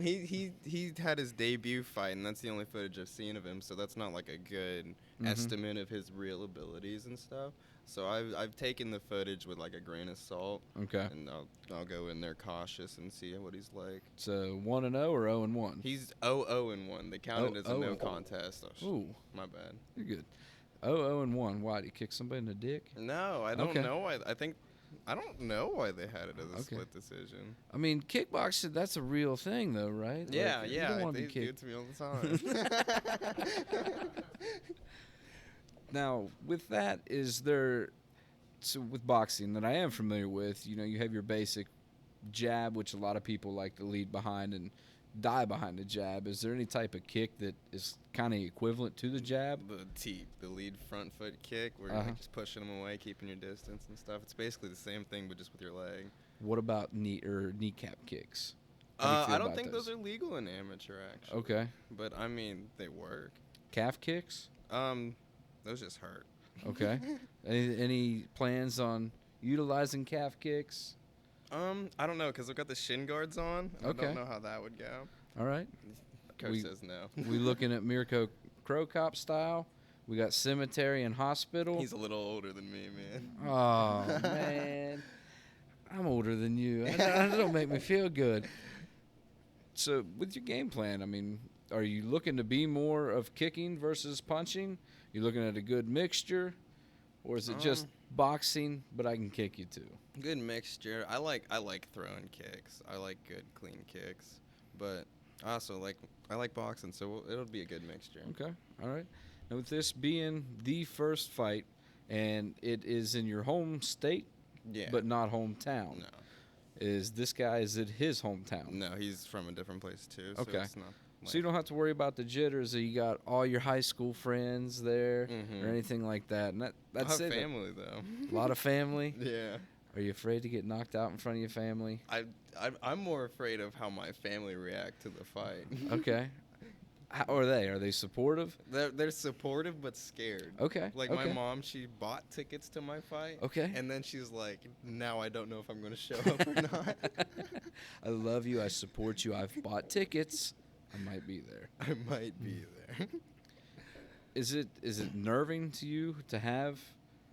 He had his debut fight, and that's the only footage I've seen of him. So that's not like a good estimate of his real abilities and stuff. So I've taken the footage with like a grain of salt. Okay. And I'll go in there cautious and see what he's like. So 1-0 or 0-1? He's 0-0-1. They counted as a no 0-0. contest. Oh, Ooh, my bad. you're good. 0-0-1. Why, did he kick somebody in the dick? No, I don't Okay. know why. I don't know why they had it as a Okay. split decision. I mean, kickboxing, that's a real thing, though, right? Yeah, Like, you don't yeah. wanna They be do it kicked. to me all the time. Now, with that, so with boxing that I am familiar with, you have your basic jab, which a lot of people like to lead behind and die behind the jab. Is there any type of kick that is kind of equivalent to the jab? The teep, the lead front foot kick, where you're like just pushing them away, keeping your distance and stuff. It's basically the same thing, but just with your leg. What about kneecap kicks? How do you feel I don't about think those are legal in amateur, actually. Okay. But I mean, they work. Calf kicks? Those just hurt. Okay. any plans on utilizing calf kicks? I don't know, because I've got the shin guards on. And Okay. I don't know how that would go. All right. Coach says no. We looking at Mirko Crow Cop style. We got cemetery and hospital. He's a little older than me, man. Oh, man. I'm older than you. That don't make me feel good. So, with your game plan, I mean, are you looking to be more of kicking versus punching? You looking at a good mixture? Or is it just boxing, but I can kick you too? Good mixture. I like throwing kicks. I like good, clean kicks. But I also I like boxing, so it'll be a good mixture. Okay. All right. Now, with this being the first fight, and it is in your home state, Yeah. but not hometown. No. Is it his hometown? No, he's from a different place too. So Okay. it's not So you don't have to worry about the jitters. That you got all your high school friends there Mhm. or anything like that. And I that's have it. family though. A lot of family. Yeah. Are you afraid to get knocked out in front of your family? I'm more afraid of how my family react to the fight. Okay. How are they? Are they supportive? They're supportive but scared. Okay. Like okay. my mom, she bought tickets to my fight. Okay. And then she's like, now I don't know if I'm going to show up or not. I love you. I support you. I've bought tickets. I might be there. I might be there. Is it nerving to you to have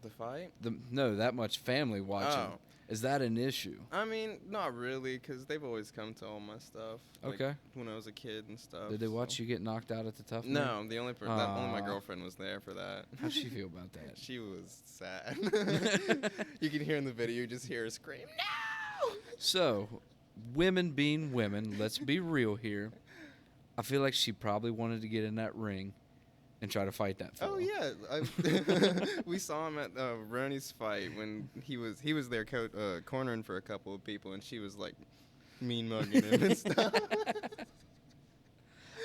The fight? that much family watching? Oh. Is that an issue? I mean, not really, because they've always come to all my stuff. Like, Okay. when I was a kid and stuff. Did they watch so- you get knocked out at the tough? No, the only only my Aw. girlfriend was there for that. How'd she feel about that? She was sad. You can hear in the video, you just hear her scream, no! So, women being women, let's be real here. I feel like she probably wanted to get in that ring and try to fight that fella. Oh yeah, we saw him at Ronnie's fight when he was there cornering for a couple of people, and she was like mean mugging him and stuff.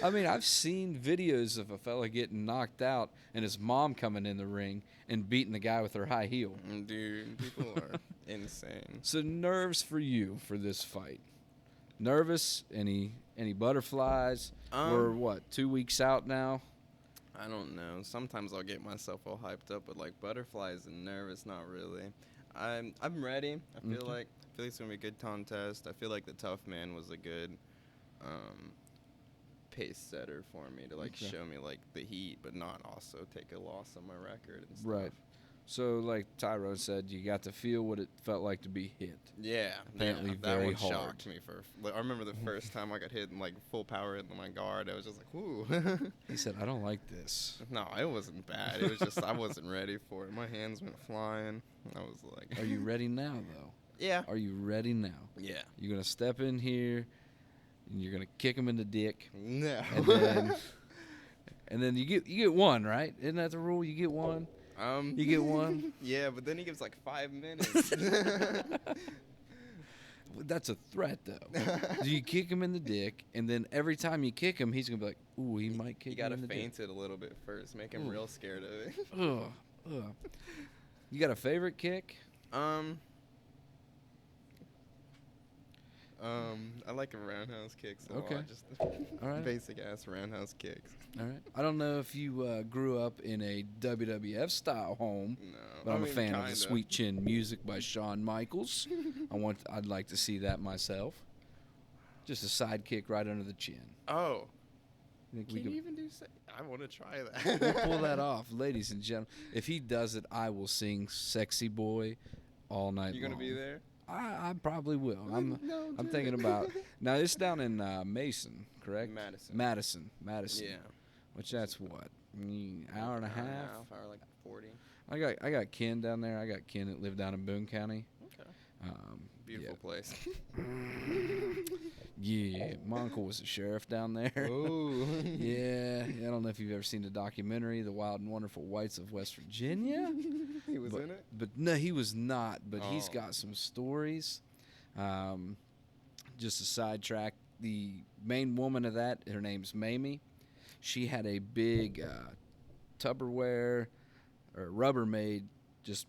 I mean, I've seen videos of a fella getting knocked out and his mom coming in the ring and beating the guy with her high heel. Dude, people are insane. So nerves for you for this fight? Nervous? Any butterflies? We're what, 2 weeks out now? I don't know. Sometimes I'll get myself all hyped up, but like butterflies and nervous, not really. I'm ready. I feel like it's gonna be a good contest. I feel like the Tough Man was a good pace setter for me to like Okay. show me like the heat, but not also take a loss on my record and stuff. Right. So, like Tyrone said, you got to feel what it felt like to be hit. Yeah, Apparently that very one hard. shocked me. I remember the first time I got hit in like full power into my guard. I was just like, "Ooh." He said, I don't like this. No, it wasn't bad. It was just I wasn't ready for it. My hands went flying. I was like, Are you ready now, though? Yeah. Are you ready now? Yeah. You're gonna step in here, and you're gonna kick him in the dick, No. and then you get one, right? Isn't that the rule? You get one. You get one. Yeah, but then he gives like 5 minutes. That's a threat, though. Do you kick him in the dick, and then every time you kick him, he's gonna be like, "Ooh, he might kick You me gotta in the feint it a little bit first, make him Ooh. real scared of it. dick." Ugh, ugh. You got a favorite kick? I like a roundhouse kicks a Okay. lot. Just the All right. basic ass roundhouse kicks. All right. I don't know if you grew up in a WWF style home, No, but I I'm mean, a fan of kinda. the Sweet Chin music by Shawn Michaels. I'd like to see that myself. Just a side kick right under the chin. Oh, You think we can you could even do? I want to try we'll that. pull that off, ladies and gentlemen? If he does it, I will sing "Sexy Boy" all night. You gonna be long. there? I probably will. I'm do thinking it. about now. It's down in Mason, correct? Madison. Madison. Yeah. Which that's what hour and a half. Hour like 40. I got Ken down there. I got Ken that lived down in Boone County. Okay. Yeah. Beautiful place. Yeah, my uncle was a sheriff down there. Ooh. Yeah, I don't know if you've ever seen the documentary, The Wild and Wonderful Whites of West Virginia. He was but, in it. But no, he was not. But he's Oh. got some stories. Just a sidetrack. The main woman of that, her name's Mamie. She had a big Tupperware or Rubbermaid, just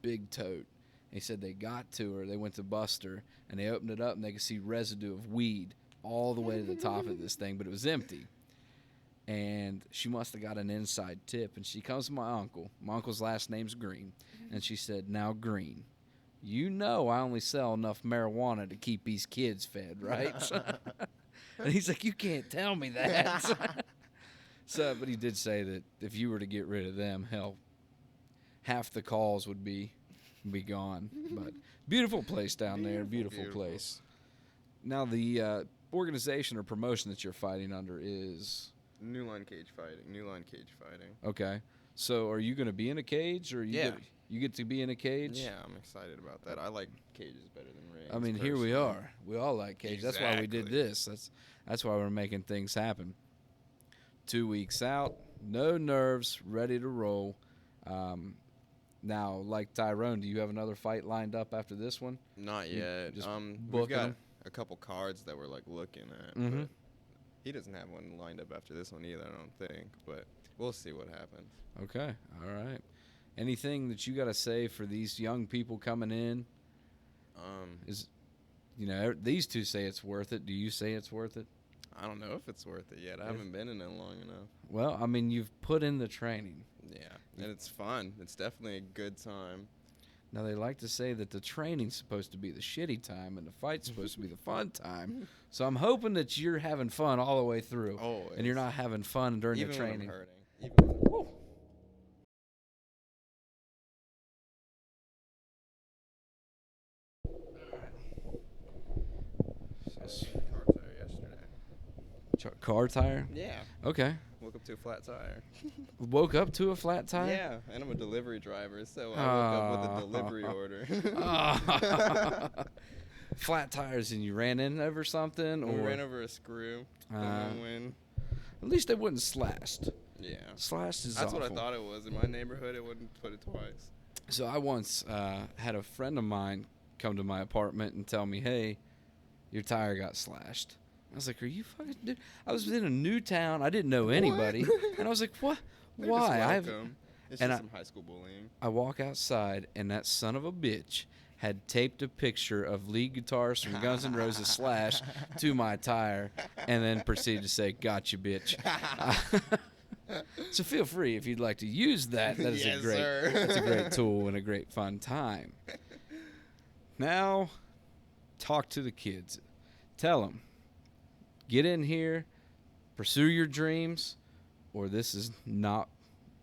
big tote. He said they got to her. They went to bust her, and they opened it up, and they could see residue of weed all the way to the top of this thing, but it was empty. And she must have got an inside tip. And she comes to my uncle. My uncle's last name's Green. And she said, "Now, Green, you know I only sell enough marijuana to keep these kids fed, right?" And he's like, "You can't tell me that." So, but he did say that if you were to get rid of them, hell, half the calls would be gone. But beautiful place down there. Beautiful place. Now, the organization or promotion that you're fighting under is... New line cage fighting. Okay. So are you going to be in a cage, or Yeah. you get to be in a cage? Yeah, I'm excited about that. I like cages better than rings. I mean, here we personally. are. We all like cages. That's why we did Exactly. this. That's why we're making things happen. 2 weeks out, no nerves, ready to roll. Now, like Tyrone, do you have another fight lined up after this one? Not You yet. just We've booking got 'em? a couple cards that we're like looking at. Mhm. But he doesn't have one lined up after this one either, I don't think. But we'll see what happens. Okay. All right. Anything that you got to say for these young people coming in? Is, these two say it's worth it. Do you say it's worth it? I don't know if it's worth it yet. I haven't been in it long enough. Well, I mean, you've put in the training. Yeah, and it's fun. It's definitely a good time. Now, they like to say that the training's supposed to be the shitty time and the fight's supposed to be the fun time. So I'm hoping that you're having fun all the way through. Always. And you're not having fun during Even the when I'm training. hurting. Even when I'm car tire yesterday. Car tire? Yeah. Okay. Woke up to a flat tire. Woke up to a flat tire? Yeah, and I'm a delivery driver, so I woke up with a delivery order. Ah. Flat tires, and you ran in over something? We Or ran over a screw. Don't know when. At least they wasn't slashed. Yeah. Slashed is That's what I awful. thought it was. In my neighborhood, it wouldn't put it twice. So I once had a friend of mine come to my apartment and tell me, "Hey, your tire got slashed." I was like, "Are you fucking dude?" I was in a new town. I didn't know anybody, and I was like, "What? They're Why?" Just welcome. It's and just I- some high school bullying. I walk outside, and that son of a bitch had taped a picture of lead guitarist from Guns N' Roses Slash to my tire, and then proceeded to say, "Gotcha, bitch." So feel free if you'd like to use that. That is Yes, a great, sir. that's a great tool and a great fun time. Now, talk to the kids. Tell them, get in here, pursue your dreams, or this is not.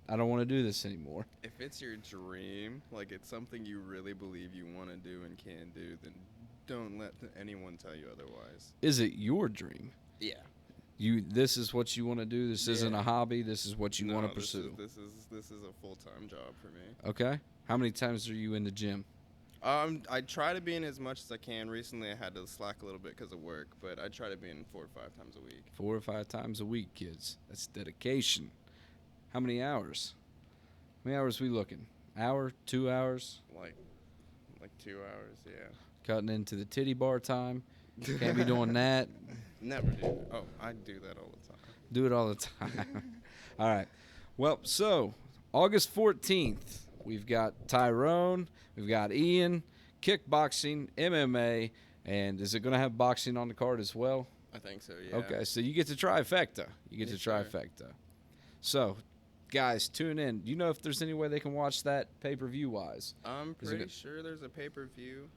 I don't want to do this anymore. If it's your dream, like it's something you really believe you want to do and can do, then don't let anyone tell you otherwise. Is it your dream? Yeah. This is what you want to do. This isn't Yeah. a hobby. This is what you want to pursue. This is a full-time job for me. Okay. How many times are you in the gym? I try to be in as much as I can. Recently, I had to slack a little bit because of work, but I try to be in 4 or 5 times a week. 4 or 5 times a week, kids. That's dedication. How many hours? How many hours we looking? Hour, 2 hours? Like 2 hours, yeah. Cutting into the titty bar time. Can't be doing that. Never do. Oh, I do that all the time. Do it all the time. All right. Well, so August 14th, we've got Tyrone, we've got Ian, kickboxing, MMA, and is it going to have boxing on the card as well? I think so, yeah. Okay, so you get to trifecta. Yes, sir. So, guys, tune in. Do you know if there's any way they can watch that pay-per-view wise? I'm Is it pretty sure there's a pay-per-view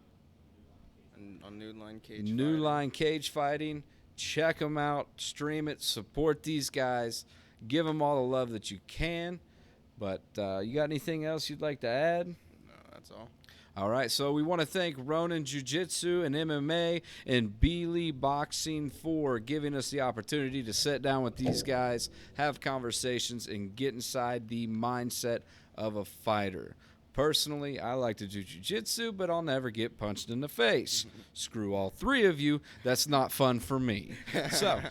on New Line Cage New Fighting. Line Cage Fighting. Check them out. Stream it. Support these guys. Give them all the love that you can. But you got anything else you'd like to add? No, that's all. All right, so we want to thank Ronin Jiu-Jitsu and MMA and Beely Boxing for giving us the opportunity to sit down with these guys, have conversations, and get inside the mindset of a fighter. Personally, I like to do jiu-jitsu, but I'll never get punched in the face. Screw all 3 of you. That's not fun for me. So,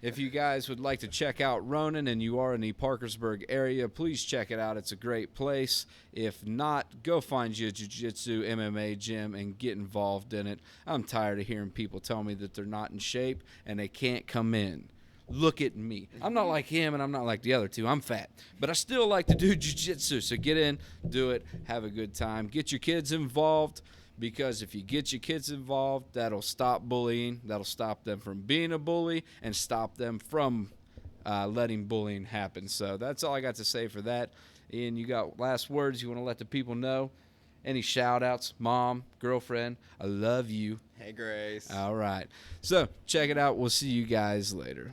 if you guys would like to check out Ronin and you are in the Parkersburg area, please check it out. It's a great place. If not, go find you a jiu-jitsu MMA gym and get involved in it. I'm tired of hearing people tell me that they're not in shape and they can't come in. Look at me. I'm not like him and I'm not like the other 2. I'm fat. But I still like to do jiu-jitsu. So get in, do it, have a good time. Get your kids involved. Because if you get your kids involved, that'll stop bullying. That'll stop them from being a bully and stop them from letting bullying happen. So that's all I got to say for that. Ian, you got last words you want to let the people know? Any shout-outs? Mom, girlfriend, I love you. Hey, Grace. All right. So check it out. We'll see you guys later.